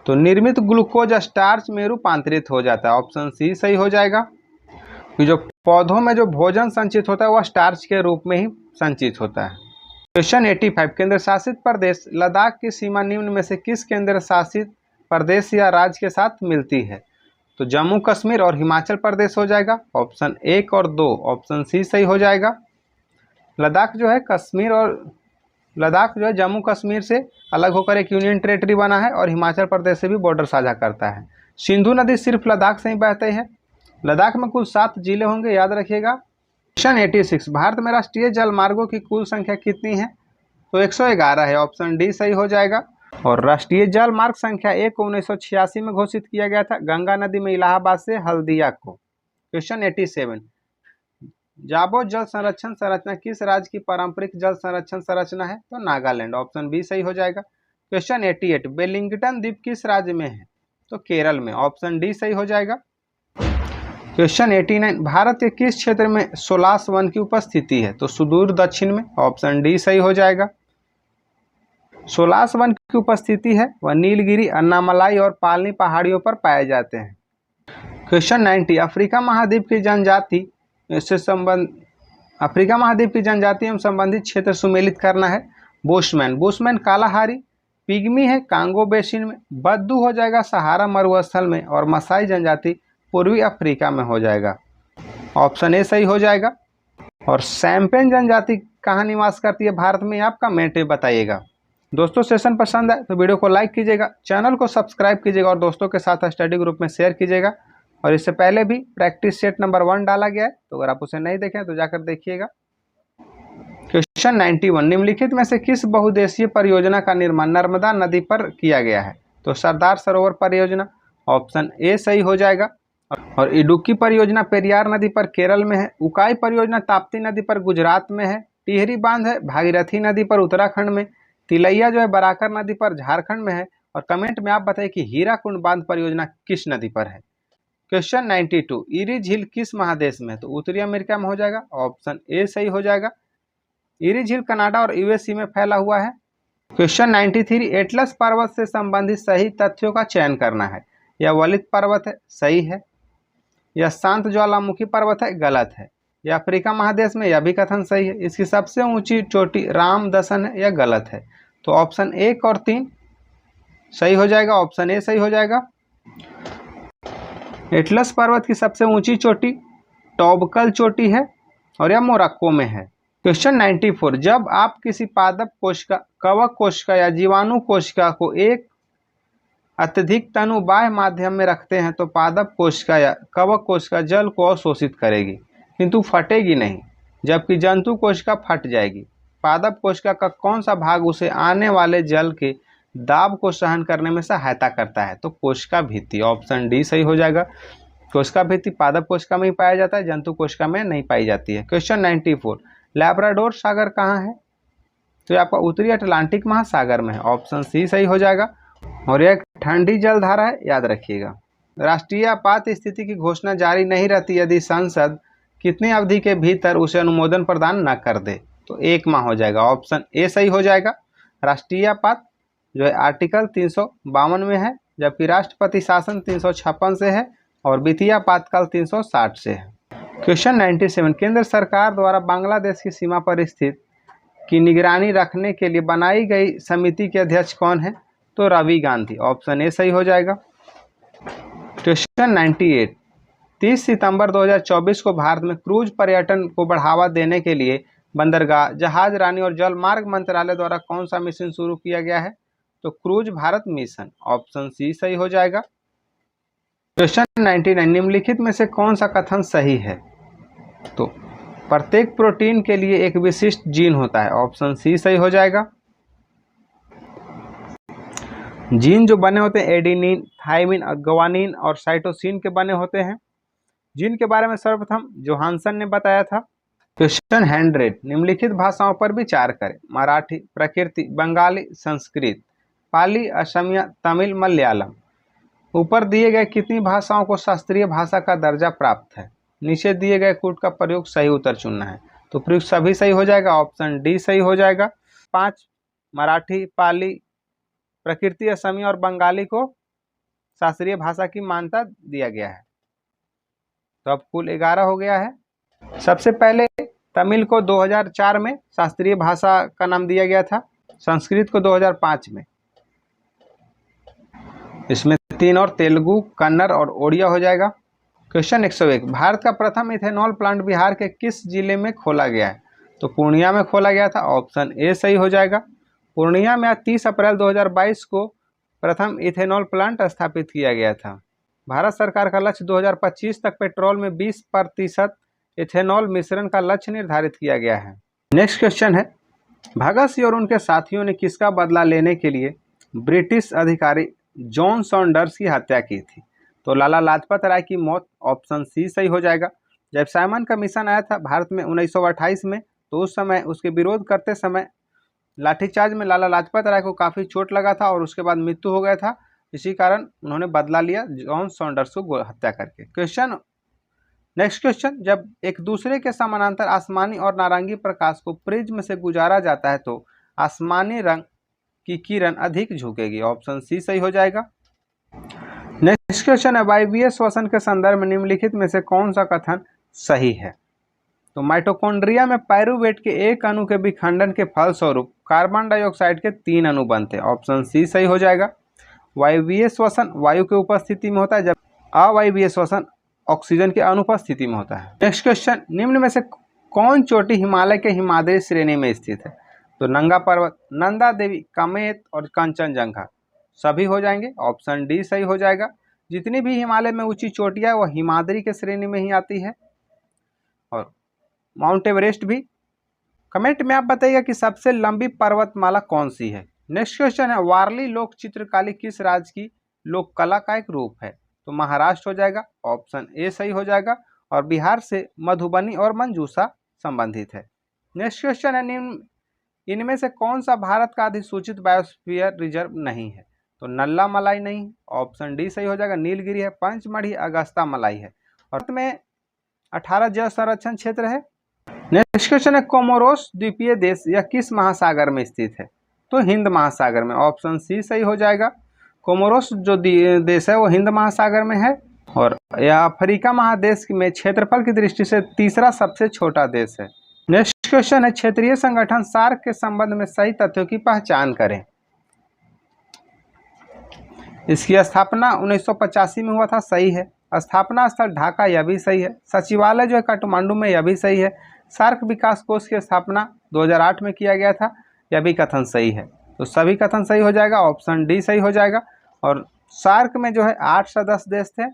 तो निर्मित ग्लूकोज स्टार्च में रूपांतरित हो जाता है, ऑप्शन सी सही हो जाएगा। जो पौधों में जो भोजन संचित होता है वह स्टार्च के रूप में ही संचित होता है। क्वेश्चन 85, केंद्र शासित प्रदेश लद्दाख की सीमा निम्न में से किस केंद्र शासित प्रदेश या राज्य के साथ मिलती है? तो जम्मू कश्मीर और हिमाचल प्रदेश हो जाएगा, ऑप्शन 1 और 2, ऑप्शन सी सही हो जाएगा। लद्दाख जो है जम्मू कश्मीर से अलग होकर एक यूनियन टेरेटरी बना है और हिमाचल प्रदेश से भी बॉर्डर साझा करता है। सिंधु नदी सिर्फ लद्दाख से ही बहती है। लद्दाख में कुल 7 जिले होंगे, याद रखिएगा। क्वेश्चन 86, भारत में राष्ट्रीय जल मार्गों की कुल संख्या कितनी है? तो 111 है, ऑप्शन डी सही हो जाएगा। और राष्ट्रीय जल मार्ग संख्या 1 को 1986 में घोषित किया गया था, गंगा नदी में इलाहाबाद से हल्दिया को। क्वेश्चन 87, जाबो जल संरक्षण संरचना किस राज्य की पारंपरिक जल संरक्षण संरचना है? तो नागालैंड, ऑप्शन बी सही हो जाएगा। क्वेश्चन 88, वेलिंगटन द्वीप किस राज्य में है? तो केरल में, ऑप्शन डी सही हो जाएगा। क्वेश्चन 89, भारत के किस क्षेत्र में सोलास वन की उपस्थिति है? तो सुदूर दक्षिण में, ऑप्शन डी सही हो जाएगा। सोलास वन की उपस्थिति है वह नीलगिरी, अन्नामलाई और पालनी पहाड़ियों पर पाए जाते हैं। क्वेश्चन 90, अफ्रीका महाद्वीप की जनजाति एवं संबंधित क्षेत्र सुमेलित करना है। बुशमैन कालाहारी, पिग्मी है कांगो बेसिन में, बद्दू हो जाएगा सहारा मरुस्थल में और मसाई जनजाति पूर्वी अफ्रीका में हो जाएगा, ऑप्शन ए सही हो जाएगा। और सैम्पेन जनजाति कहाँ निवास करती है भारत में? आप कमेंट में बताइएगा। दोस्तों सेशन पसंद आए तो वीडियो को लाइक कीजिएगा, चैनल को सब्सक्राइब कीजिएगा और दोस्तों के साथ स्टडी ग्रुप में शेयर कीजिएगा। और इससे पहले भी प्रैक्टिस सेट नंबर 1 डाला गया है, तो अगर आप उसे नहीं देखें तो जाकर देखिएगा। क्वेश्चन 91, निम्नलिखित में से किस बहुउद्देशीय परियोजना का निर्माण नर्मदा नदी पर किया गया है? तो सरदार सरोवर परियोजना, ऑप्शन ए सही हो जाएगा। और इडुक्की परियोजना पेरियार नदी पर केरल में है। उकाई परियोजना ताप्ती नदी पर गुजरात में है। टिहरी बांध है भागीरथी नदी पर उत्तराखंड में। तिलैया जो है बराकर नदी पर झारखंड में है। और कमेंट में आप बताइए कि हीराकुंड बांध परियोजना किस नदी पर है। क्वेश्चन 92, इरी झील किस महादेश में है? तो उत्तरी अमेरिका में हो जाएगा, ऑप्शन ए सही हो जाएगा। इरी झील कनाडा और यूएसए में फैला हुआ है। क्वेश्चन 93, एटलस पर्वत से संबंधित सही तथ्यों का चयन करना है। यह वलित पर्वत है, सही है। यह शांत ज्वालामुखी पर्वत है, गलत है। यह अफ्रीका महादेश में, यह भी कथन सही है। इसकी सबसे ऊंची चोटी रामदसन है, यह गलत है। तो ऑप्शन 1 और 3 सही हो जाएगा, ऑप्शन ए सही हो जाएगा। एटलस पर्वत की सबसे ऊंची चोटी टॉबकल चोटी है और यह मोरक्को में है। क्वेश्चन 94, जब आप किसी पादप कोशिका, कवक कोशिका या जीवाणु कोशिका को एक अत्यधिक तनु बाह्य माध्यम में रखते हैं तो पादप कोशिका या कवक कोशिका जल को अवशोषित करेगी किंतु फटेगी नहीं, जबकि जंतु कोशिका फट जाएगी। पादप कोशिका का कौन सा भाग उसे आने वाले जल के दाब को सहन करने में सहायता करता है? तो कोशिका भित्ति, ऑप्शन डी सही हो जाएगा। कोशिका भित्ति पादप कोशिका में ही पाया जाता है, जंतु कोशिका में नहीं पाई जाती है। क्वेश्चन 94, लैब्राडोर सागर कहाँ है? तो आपका उत्तरी अटलांटिक महासागर में है, ऑप्शन सी सही हो जाएगा। और यह ठंडी जलधारा है, याद रखिएगा। राष्ट्रीय आपात स्थिति की घोषणा जारी नहीं रहती यदि संसद कितनी अवधि के भीतर उसे अनुमोदन प्रदान न कर दे, तो 1 माह हो जाएगा। ऑप्शन ए सही हो जाएगा। राष्ट्रीय आपात जो है आर्टिकल 352 में है, जबकि राष्ट्रपति शासन 356 से है और वित्तीय आपातकाल 360 से है। क्वेश्चन 97, केंद्र सरकार द्वारा बांग्लादेश की सीमा पर स्थित की निगरानी रखने के लिए बनाई गई समिति के अध्यक्ष कौन है? तो राजीव गांधी। ऑप्शन ए सही हो जाएगा। क्वेश्चन 98, 30 सितंबर 2024 को भारत में क्रूज पर्यटन को बढ़ावा देने के लिए बंदरगाह, जहाज रानी और जल मार्ग मंत्रालय द्वारा कौन सा मिशन शुरू किया गया है? तो cruise Bharat mission. Option C सही हो जाएगा। क्वेश्चन 99, निम्नलिखित में से कौन सा कथन सही है? तो प्रत्येक प्रोटीन के लिए एक विशिष्ट जीन होता है। ऑप्शन सी सही हो जाएगा। जीन जो बने होते हैं एडेनिन, थाइमिन, ग्वानिन और साइटोसिन के बने होते हैं। जीन के बारे में सर्वप्रथम जोहानसन ने बताया था। क्वेश्चन 100, निम्नलिखित भाषाओं पर विचार करें। मराठी, प्रकृति, बंगाली, संस्कृत, पाली, असमिया, तमिल, मलयालम। ऊपर दिए गए कितनी भाषाओं को शास्त्रीय भाषा का दर्जा प्राप्त है? नीचे दिए गए कूट का प्रयोग सही उत्तर चुनना है। तो प्रयोग सभी सही हो जाएगा। ऑप्शन डी सही हो जाएगा। 5 मराठी, पाली, प्रकृति, असमिया और बंगाली को शास्त्रीय भाषा की मान्यता दिया गया है। तो अब कुल 11 हो गया है। सबसे पहले तमिल को 2004 में शास्त्रीय भाषा का नाम दिया गया था, संस्कृत को 2005 में। इसमें 3 और तेलुगु, कन्नड़ और ओडिया हो जाएगा। क्वेश्चन 101, भारत का प्रथम इथेनॉल प्लांट बिहार के किस जिले में खोला गया है? तो पूर्णिया में खोला गया था। ऑप्शन ए सही हो जाएगा। पूर्णिया में 30 अप्रैल 2022 को प्रथम इथेनॉल प्लांट स्थापित किया गया था। भारत सरकार का लक्ष्य 2025 तक पेट्रोल में 20% इथेनॉल मिश्रण का लक्ष्य निर्धारित किया गया है। नेक्स्ट क्वेश्चन है, भगत सिंह और उनके साथियों ने किसका बदला लेने के लिए ब्रिटिश अधिकारी जॉन सॉन्डर्स की हत्या की थी? तो लाला लाजपत राय की मौत। ऑप्शन सी सही हो जाएगा। जब साइमन कमीशन आया था भारत में 1928 में, तो उस समय उसके विरोध करते समय लाठीचार्ज में लाला लाजपत राय को काफ़ी चोट लगा था और उसके बाद मृत्यु हो गया था। इसी कारण उन्होंने बदला लिया जॉन सॉन्डर्स को हत्या करके। नेक्स्ट क्वेश्चन, जब एक दूसरे के समानांतर आसमानी और नारंगी प्रकाश को प्रिज्म से गुजारा जाता है तो आसमानी रंग की किरण अधिक झुकेगी। ऑप्शन सी सही हो जाएगा। नेक्स्ट क्वेश्चन है, वायवीय श्वसन के संदर्भ में निम्नलिखित में से कौन सा कथन सही है? तो माइटोकॉन्ड्रिया में पायरूवेट के एक अणु के विखंडन के फलस्वरूप कार्बन डाइऑक्साइड के 3 अणु बनते हैं। ऑप्शन सी सही हो जाएगा। वायवीय श्वसन वायु के उपस्थिति में होता है, जब अवायवीय श्वसन ऑक्सीजन की अनुपस्थिति में होता है। नेक्स्ट क्वेश्चन, निम्न में से कौन चोटी हिमालय के हिमाद्री श्रेणी में स्थित है? तो नंगा पर्वत, नंदा देवी, कामेत और कंचनजंगा सभी हो जाएंगे। ऑप्शन डी सही हो जाएगा। जितनी भी हिमालय में ऊंची चोटियां वह हिमाद्री के श्रेणी में ही आती है, और माउंट एवरेस्ट भी। कमेंट में आप बताइएगा कि सबसे लंबी पर्वतमाला कौन सी है। नेक्स्ट क्वेश्चन है, वारली लोक चित्रकला किस राज्य की लोक कला का एक रूप है? तो महाराष्ट्र हो जाएगा। ऑप्शन ए सही हो जाएगा। और बिहार से मधुबनी और मंजूषा संबंधित है। नेक्स्ट क्वेश्चन है, इनमें से कौन सा भारत का अधिसूचित बायोस्फीयर रिजर्व नहीं है? तो नल्ला मलाई नहीं। ऑप्शन डी सही हो जाएगा। नीलगिरी है, पंचमढ़ी, अगस्ता मलाई है। और में 18 जल संरक्षण क्षेत्र है। नेक्स्ट क्वेश्चन है, कोमोरोस द्वीपीय देश यह किस महासागर में स्थित है? तो हिंद महासागर में। ऑप्शन सी सही हो जाएगा। कोमोरोस जो देश है वो हिंद महासागर में है, और यह अफ्रीका महादेश में क्षेत्रफल की दृष्टि से तीसरा सबसे छोटा देश है। नेक्स्ट क्वेश्चन है, क्षेत्रीय संगठन सार्क के संबंध में सही तथ्यों की पहचान करें। इसकी स्थापना 1985 में हुआ था, सही है। स्थापना स्थल ढाका, यह भी सही है। सचिवालय जो है काठमांडू में, यह भी सही है। सार्क विकास कोष की स्थापना 2008 में किया गया था, यह भी कथन सही है। तो सभी कथन सही हो जाएगा। ऑप्शन डी सही हो जाएगा। और सार्क में जो है 8 सदस्य देश थे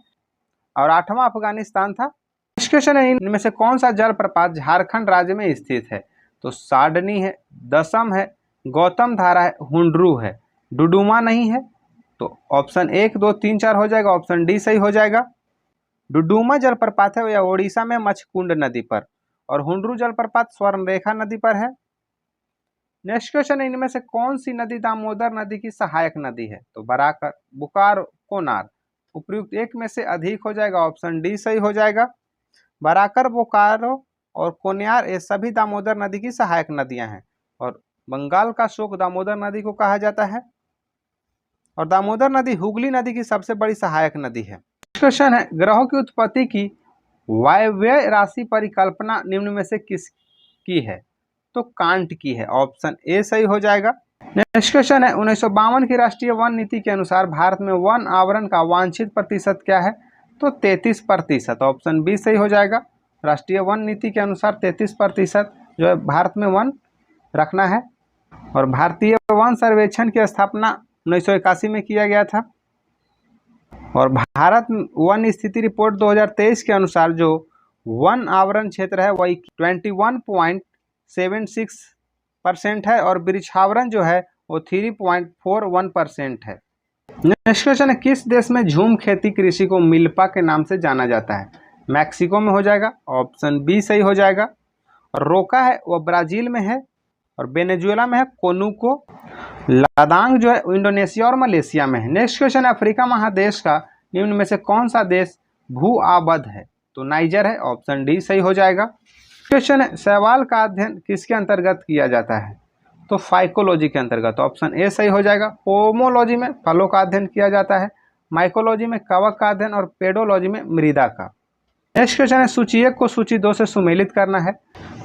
और 8वां अफगानिस्तान था। नेक्स्ट क्वेश्चन है, इनमें से कौन सा जलप्रपात झारखंड राज्य में स्थित है? तो साडनी है, दसम है, गौतम धारा है, हुंडरू है, डुडुमा नहीं है। तो ऑप्शन 1, 2, 3, 4 हो जाएगा। ऑप्शन डी सही हो जाएगा। डुडुमा जलप्रपात है यह ओडिशा में मछकुंड नदी पर, और हुंडरू जलप्रपात स्वर्णरेखा नदी पर है। नेक्स्ट क्वेश्चन है, इनमें से कौन सी नदी दामोदर नदी की सहायक नदी है? तो बराकर, बुकारो, कोनार, उपयुक्त एक में से अधिक हो जाएगा, ऑप्शन डी सही हो जाएगा। बराकर, बोकारो और कोन्यार ये सभी दामोदर नदी की सहायक नदियां हैं और बंगाल का शोक दामोदर नदी को कहा जाता है और दामोदर नदी हुगली नदी की सबसे बड़ी सहायक नदी है। क्वेश्चन है, ग्रहों की उत्पत्ति की वायव्य राशि परिकल्पना निम्न में से किसकी है? तो कांट की है, ऑप्शन ए सही हो जाएगा। नेक्स्ट क्वेश्चन है, 1952 की राष्ट्रीय वन नीति के अनुसार भारत में वन आवरण का वांछित प्रतिशत क्या है? तो 33%, ऑप्शन बी सही हो जाएगा। राष्ट्रीय वन नीति के अनुसार 33% जो है भारत में वन रखना है और भारतीय वन सर्वेक्षण की स्थापना 1981 में किया गया था और भारत वन स्थिति रिपोर्ट 2023 के अनुसार जो वन आवरण क्षेत्र है वही 21.76% है और वृक्षावरण जो है वो 3.41% है। नेक्स्ट क्वेश्चन है, किस देश में झूम खेती कृषि को मिल्पा के नाम से जाना जाता है? मैक्सिको में हो जाएगा, ऑप्शन बी सही हो जाएगा। और रोका है वो ब्राजील में है और वेनेजुएला में है कोनुको। लादांग जो है इंडोनेशिया और मलेशिया में है। नेक्स्ट क्वेश्चन है, अफ्रीका महादेश का निम्न में से कौन सा देश भू आबद्ध है? तो नाइजर है, ऑप्शन डी सही हो जाएगा। क्वेश्चन है, शैवाल का अध्ययन किसके अंतर्गत किया जाता है? तो फाइकोलॉजी के अंतर्गत, ऑप्शन ए सही हो जाएगा। पोमोलॉजी में फलों का अध्ययन किया जाता है, माइकोलॉजी में कवक का अध्ययन और पेडोलॉजी में मृदा का। नेक्स्ट क्वेश्चन है, सूची 1 को सूची 2 से सुमेलित करना है।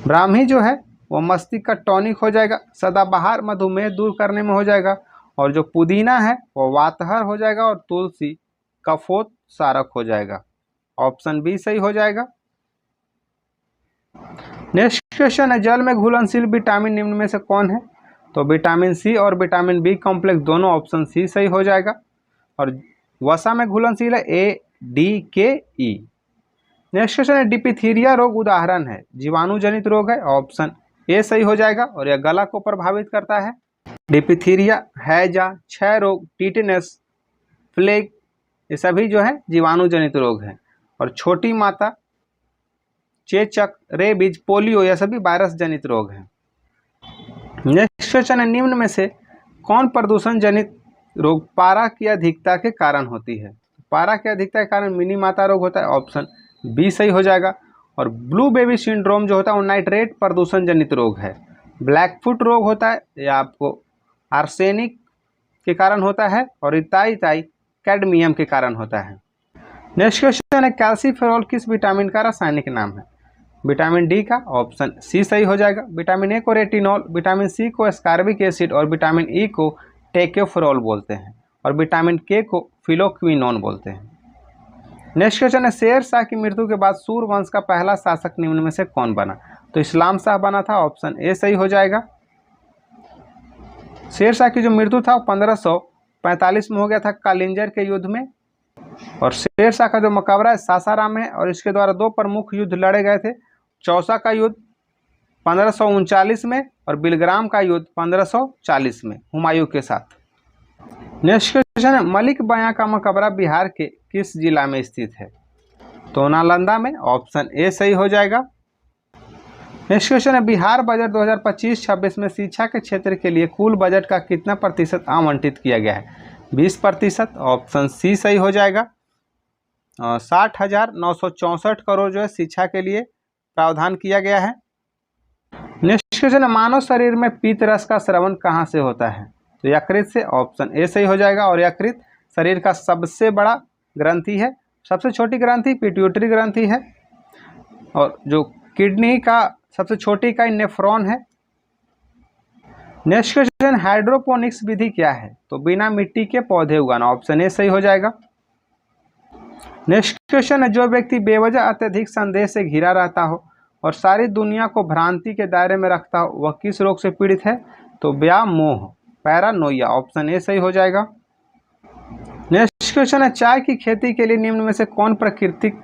ब्राह्मी जो है वो मस्तिष्क का टॉनिक हो जाएगा, सदाबहार मधुमेह दूर करने में हो जाएगा और जो पुदीना है वो वातहर हो जाएगा और तुलसी कफोत सारक हो जाएगा, ऑप्शन बी सही हो जाएगा। नेक्स्ट क्वेश्चन है, जल में घुलनशील विटामिन निम्न में से कौन है? तो विटामिन सी और विटामिन बी कॉम्प्लेक्स दोनों, ऑप्शन सी सही हो जाएगा। और वसा में घुलनशील है ए, डी, के, ई। नेक्स्ट क्वेश्चन है, डिप्थीरिया रोग उदाहरण है, जीवाणु जनित रोग है, ऑप्शन ए सही हो जाएगा और यह गला को प्रभावित करता है। डिप्थीरिया, हैजा, क्षय रोग, टिटेनस, प्लेग ये सभी जो है जीवाणु जनित रोग हैं और छोटी माता, चेचक, रेबीज, पोलियो यह सभी वायरस जनित रोग हैं। नेक्स्ट क्वेश्चन है, निम्न में से कौन प्रदूषण जनित रोग पारा की अधिकता के कारण होती है? पारा की अधिकता के कारण मिनी माता रोग होता है, ऑप्शन बी सही हो जाएगा। और ब्लू बेबी सिंड्रोम जो होता है वो नाइट्रेट प्रदूषण जनित रोग है। ब्लैकफुट रोग होता है यह आपको आर्सेनिक के कारण होता है और इताई कैडमियम के कारण होता है। नेक्स्ट क्वेश्चन है, कैल्सीफेरॉल किस विटामिन का रासायनिक नाम है? विटामिन डी का, ऑप्शन सी सही हो जाएगा। विटामिन ए को रेटिनॉल, विटामिन सी को एस्कॉर्बिक एसिड और विटामिन ई को टेकोफेरॉल बोलते हैं और विटामिन के को फिलोक्विनोन बोलते हैं। नेक्स्ट क्वेश्चन है, शेर शाह की मृत्यु के बाद सूर वंश का पहला शासक निम्न में से कौन बना? तो इस्लाम शाह बना था, ऑप्शन ए सही हो जाएगा। शेर शाह की जो मृत्यु था वो 1545 में हो गया था कालिंजर के युद्ध में और शेर शाह का जो मकबरा है सासाराम में और इसके द्वारा 2 प्रमुख युद्ध लड़े गए थे। चौसा का युद्ध 1539 में और बिलग्राम का युद्ध 1540 में हुमायूं के साथ। नेक्स्ट क्वेश्चन है, मलिक बयां का मकबरा बिहार के किस जिला में स्थित है? तो नालंदा में, ऑप्शन ए सही हो जाएगा। नेक्स्ट क्वेश्चन है, बिहार बजट 2025-26 में शिक्षा के क्षेत्र के लिए कुल बजट का कितना प्रतिशत आवंटित किया गया है? 20%, ऑप्शन सी सही हो जाएगा। 60,964 करोड़ जो है शिक्षा के लिए प्रावधान किया गया है। नेक्स्ट क्वेश्चन है, मानव शरीर में पीत रस का स्रवण कहाँ से होता है? तो यकृत से, ऑप्शन ए सही हो जाएगा। और यकृत शरीर का सबसे बड़ा ग्रंथि है, सबसे छोटी ग्रंथि पिट्यूटरी ग्रंथि है और जो किडनी का सबसे छोटी इकाई नेफ्रॉन है। नेक्स्ट क्वेश्चन, हाइड्रोपोनिक्स विधि क्या है? तो बिना मिट्टी के पौधे उगाना, ऑप्शन ए सही हो जाएगा। नेक्स्ट क्वेश्चन है, जो व्यक्ति बेवजह अत्यधिक संदेह से घिरा रहता हो और सारी दुनिया को भ्रांति के दायरे में रखता हो वह किस रोग से पीड़ित है? तो व्यामोह, पैरानोइया, ऑप्शन ए सही हो जाएगा। नेक्स्ट क्वेश्चन है, चाय की खेती के लिए निम्न में से कौन प्राकृतिक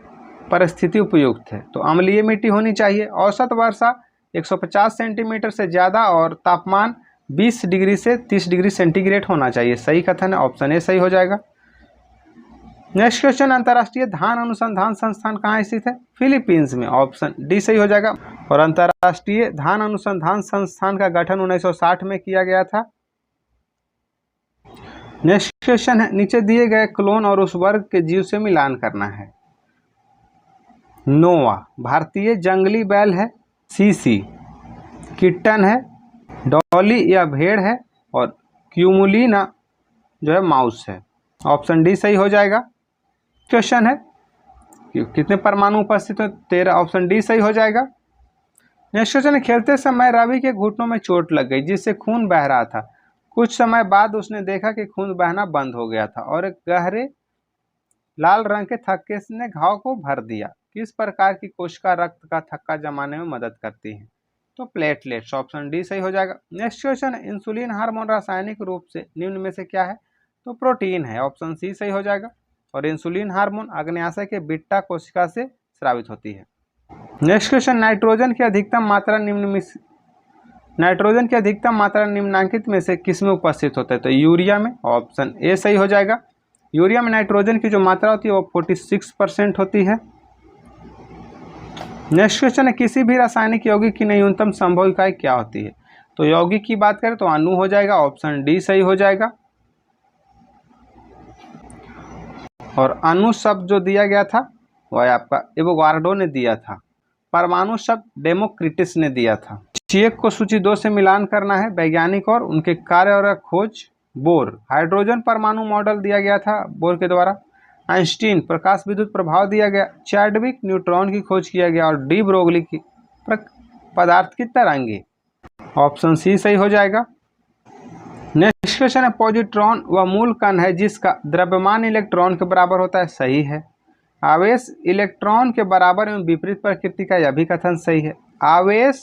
परिस्थिति उपयुक्त है? तो अम्लीय मिट्टी होनी चाहिए, औसत वर्षा 150 सेंटीमीटर से ज़्यादा और तापमान 20 डिग्री से 30 डिग्री सेंटीग्रेड होना चाहिए, सही कथन है, ऑप्शन ए सही हो जाएगा। नेक्स्ट क्वेश्चन, अंतर्राष्ट्रीय धान अनुसंधान संस्थान कहाँ स्थित है? फिलीपींस में, ऑप्शन डी सही हो जाएगा। और अंतर्राष्ट्रीय धान अनुसंधान संस्थान का गठन 1960 में किया गया था। नेक्स्ट क्वेश्चन है, नीचे दिए गए क्लोन और उस वर्ग के जीव से मिलान करना है। नोवा भारतीय जंगली बैल है, सीसी किट्टन है, डॉली या भेड़ है, और क्यूमुलिना जो है माउस है। ऑप्शन डी सही हो जाएगा। क्वेश्चन है कितने परमाणु उपस्थित हैं, 13। ऑप्शन डी सही हो जाएगा। नेक्स्ट क्वेश्चन है, खेलते समय रवि के घुटनों में चोट लग गई जिससे खून बह रहा था। कुछ समय बाद उसने देखा कि खून बहना बंद हो गया था और एक गहरे लाल रंग के थक्के ने घाव को भर दिया। किस प्रकार की कोशिका रक्त का थक्का जमाने में मदद करती है? तो प्लेटलेट्स। ऑप्शन डी सही हो जाएगा। नेक्स्ट क्वेश्चन है, इंसुलिन हार्मोन रासायनिक रूप से निम्न में से क्या है? तो प्रोटीन है। ऑप्शन सी सही हो जाएगा। और इंसुलिन हार्मोन अग्न्याशय के बीटा कोशिका से स्रावित होती है। नेक्स्ट क्वेश्चन, नाइट्रोजन की अधिकतम मात्रा निम्नांकित में से किस में उपस्थित होता है? तो यूरिया में। ऑप्शन ए सही हो जाएगा। यूरिया में नाइट्रोजन की जो मात्रा होती है वो 46% होती है। नेक्स्ट क्वेश्चन है, किसी भी रासायनिक यौगिक की न्यूनतम संभव इकाई क्या होती है? तो यौगिक की बात करें तो अणु हो जाएगा। ऑप्शन डी सही हो जाएगा। और अणु शब्द जो दिया गया था वह आपका एवोगार्डो ने दिया था। परमाणु शब्द डेमोक्रिटस ने दिया था। चेक को सूची 2 से मिलान करना है। वैज्ञानिक और उनके कार्य और खोज। बोर हाइड्रोजन परमाणु मॉडल दिया गया था बोर के द्वारा। आइंस्टीन प्रकाश विद्युत प्रभाव दिया गया। चैडविक न्यूट्रॉन की खोज किया गया। और डी ब्रोगली की पदार्थ की तरंगे। ऑप्शन सी सही हो जाएगा। नेक्स्ट क्वेश्चन है, पॉजिट्रॉन वह मूल कण है जिसका द्रव्यमान इलेक्ट्रॉन के बराबर होता है। सही है। आवेश इलेक्ट्रॉन के बराबर एवं विपरीत प्रकृति का यह भी कथन सही है। आवेश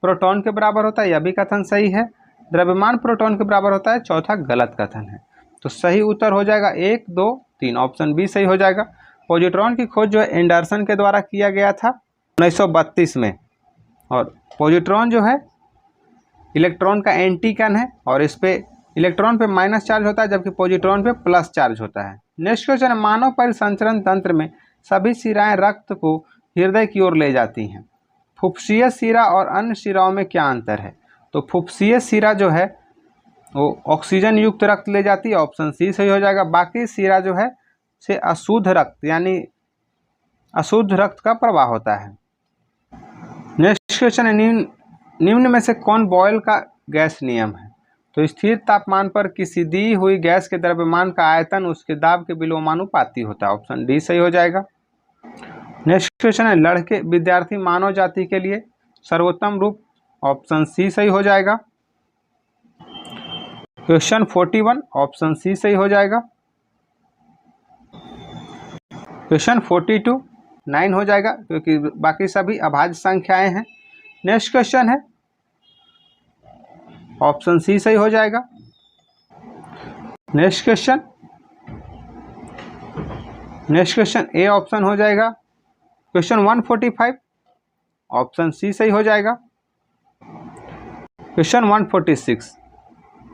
प्रोटॉन के बराबर होता है, यह भी कथन सही है। द्रव्यमान प्रोटॉन के बराबर होता है, चौथा गलत कथन है। तो सही उत्तर हो जाएगा 1, 2, 3। ऑप्शन बी सही हो जाएगा। पॉजिट्रॉन की खोज जो है एंडरसन के द्वारा किया गया था 1932 में। और पॉजिट्रॉन जो है इलेक्ट्रॉन का एंटी कण है और इस पे इलेक्ट्रॉन पे माइनस चार्ज होता है जबकि पॉजिट्रॉन पे प्लस चार्ज होता है। नेक्स्ट क्वेश्चन है, मानव परिसंचरण तंत्र में सभी शिराएं रक्त को हृदय की ओर ले जाती हैं। फुफ्फुसीय शिरा और अन्य शिराओं में क्या अंतर है? तो फुफ्फुसीय शिरा जो है वो ऑक्सीजन युक्त रक्त ले जाती है। ऑप्शन सी सही हो जाएगा। बाकी शिरा जो है से अशुद्ध रक्त यानी अशुद्ध रक्त का प्रवाह होता है। नेक्स्ट क्वेश्चन है, निम्न में से कौन बॉयल का गैस नियम है? तो स्थिर तापमान पर किसी दी हुई गैस के द्रव्यमान का आयतन उसके दाब के विलोमानुपाती होता है। ऑप्शन डी सही हो जाएगा। नेक्स्ट क्वेश्चन है, लड़के विद्यार्थी मानव जाति के लिए सर्वोत्तम रूप। ऑप्शन सी सही हो जाएगा। क्वेश्चन 41 ऑप्शन सी सही हो जाएगा। क्वेश्चन 42 9 हो जाएगा क्योंकि बाकी सभी अभाज्य संख्याएं हैं। नेक्स्ट क्वेश्चन है, ऑप्शन सी सही हो जाएगा। नेक्स्ट क्वेश्चन ए ऑप्शन हो जाएगा। क्वेश्चन 145 ऑप्शन सी सही हो जाएगा। क्वेश्चन 146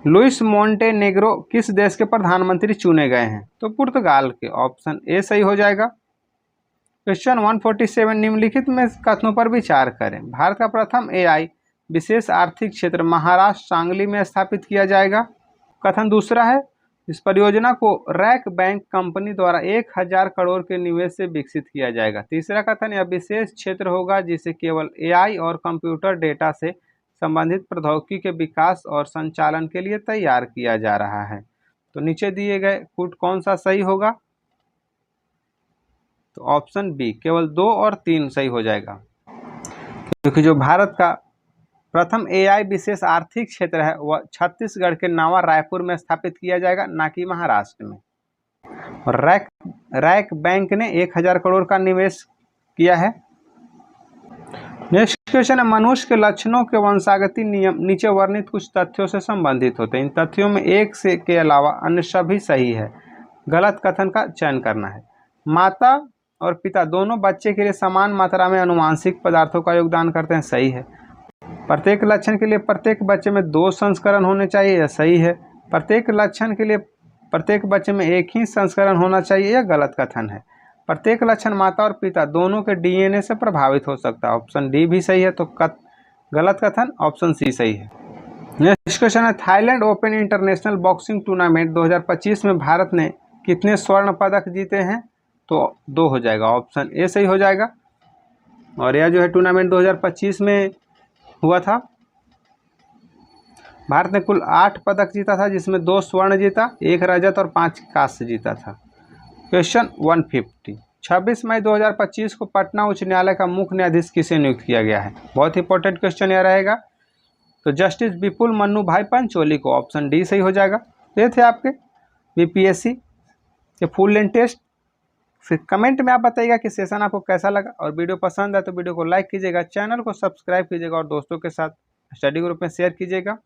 लुइस मोंटेनेग्रो किस देश के प्रधानमंत्री चुने गए हैं? तो पुर्तगाल के। ऑप्शन ए सही हो जाएगा। क्वेश्चन 147 निम्नलिखित में कथनों पर विचार करें। भारत का प्रथम एआई विशेष आर्थिक क्षेत्र महाराष्ट्र सांगली में स्थापित किया जाएगा। कथन दूसरा है, इस परियोजना को रैक बैंक कंपनी द्वारा 1000 करोड़ के निवेश से विकसित किया जाएगा। तीसरा कथन, यह विशेष क्षेत्र होगा जिसे केवल एआई और कंप्यूटर डेटा से संबंधित प्रौद्योगिकी के विकास और संचालन के लिए तैयार किया जा रहा है। तो नीचे दिए गए कूट कौन सा सही होगा? तो ऑप्शन बी केवल 2 और 3 सही हो जाएगा क्योंकि जो भारत का प्रथम एआई विशेष आर्थिक क्षेत्र है वह छत्तीसगढ़ के नावा रायपुर में स्थापित किया जाएगा, ना कि महाराष्ट्र में। और रैक बैंक ने 1000 करोड़ का निवेश किया है। नेक्स्ट क्वेश्चन है, मनुष्य के लक्षणों के वंशागति नियम नीचे वर्णित कुछ तथ्यों से संबंधित होते हैं। इन तथ्यों में एक से के अलावा अन्य सभी सही है। गलत कथन का चयन करना है। माता और पिता दोनों बच्चे के लिए समान मात्रा में आनुवांशिक पदार्थों का योगदान करते हैं। सही है। प्रत्येक लक्षण के लिए प्रत्येक बच्चे में 2 संस्करण होने चाहिए। यह सही है। प्रत्येक लक्षण के लिए प्रत्येक बच्चे में एक ही संस्करण होना चाहिए। यह गलत कथन है। प्रत्येक लक्षण माता और पिता दोनों के डीएनए से प्रभावित हो सकता है। ऑप्शन डी भी सही है। तो गलत कथन ऑप्शन सी सही है। नेक्स्ट क्वेश्चन है, Thailand open international boxing tournament 2025 में भारत ने कितने स्वर्ण पदक जीते हैं? तो 2 हो जाएगा, ऑप्शन ए सही हो जाएगा। और यह जो है टूर्नामेंट 2025 में हुआ था। भारत ने कुल 8 पदक जीता था, जिसमें 2 स्वर्ण जीता, 1 रजत और 5 कांस्य जीता था। क्वेश्चन 150, 26 मई 2025 को पटना उच्च न्यायालय का मुख्य न्यायाधीश किसे नियुक्त किया गया है? बहुत इंपॉर्टेंट क्वेश्चन यह रहेगा। तो जस्टिस विपुल मन्नू भाई पंचोली को, ऑप्शन डी सही हो जाएगा। ये थे आपके बीपीएससी के फुल लेंथ टेस्ट। फिर कमेंट में आप बताइएगा कि सेशन आपको कैसा लगा, और वीडियो पसंद है तो वीडियो को लाइक कीजिएगा, चैनल को सब्सक्राइब कीजिएगा और दोस्तों के साथ स्टडी ग्रुप में शेयर कीजिएगा।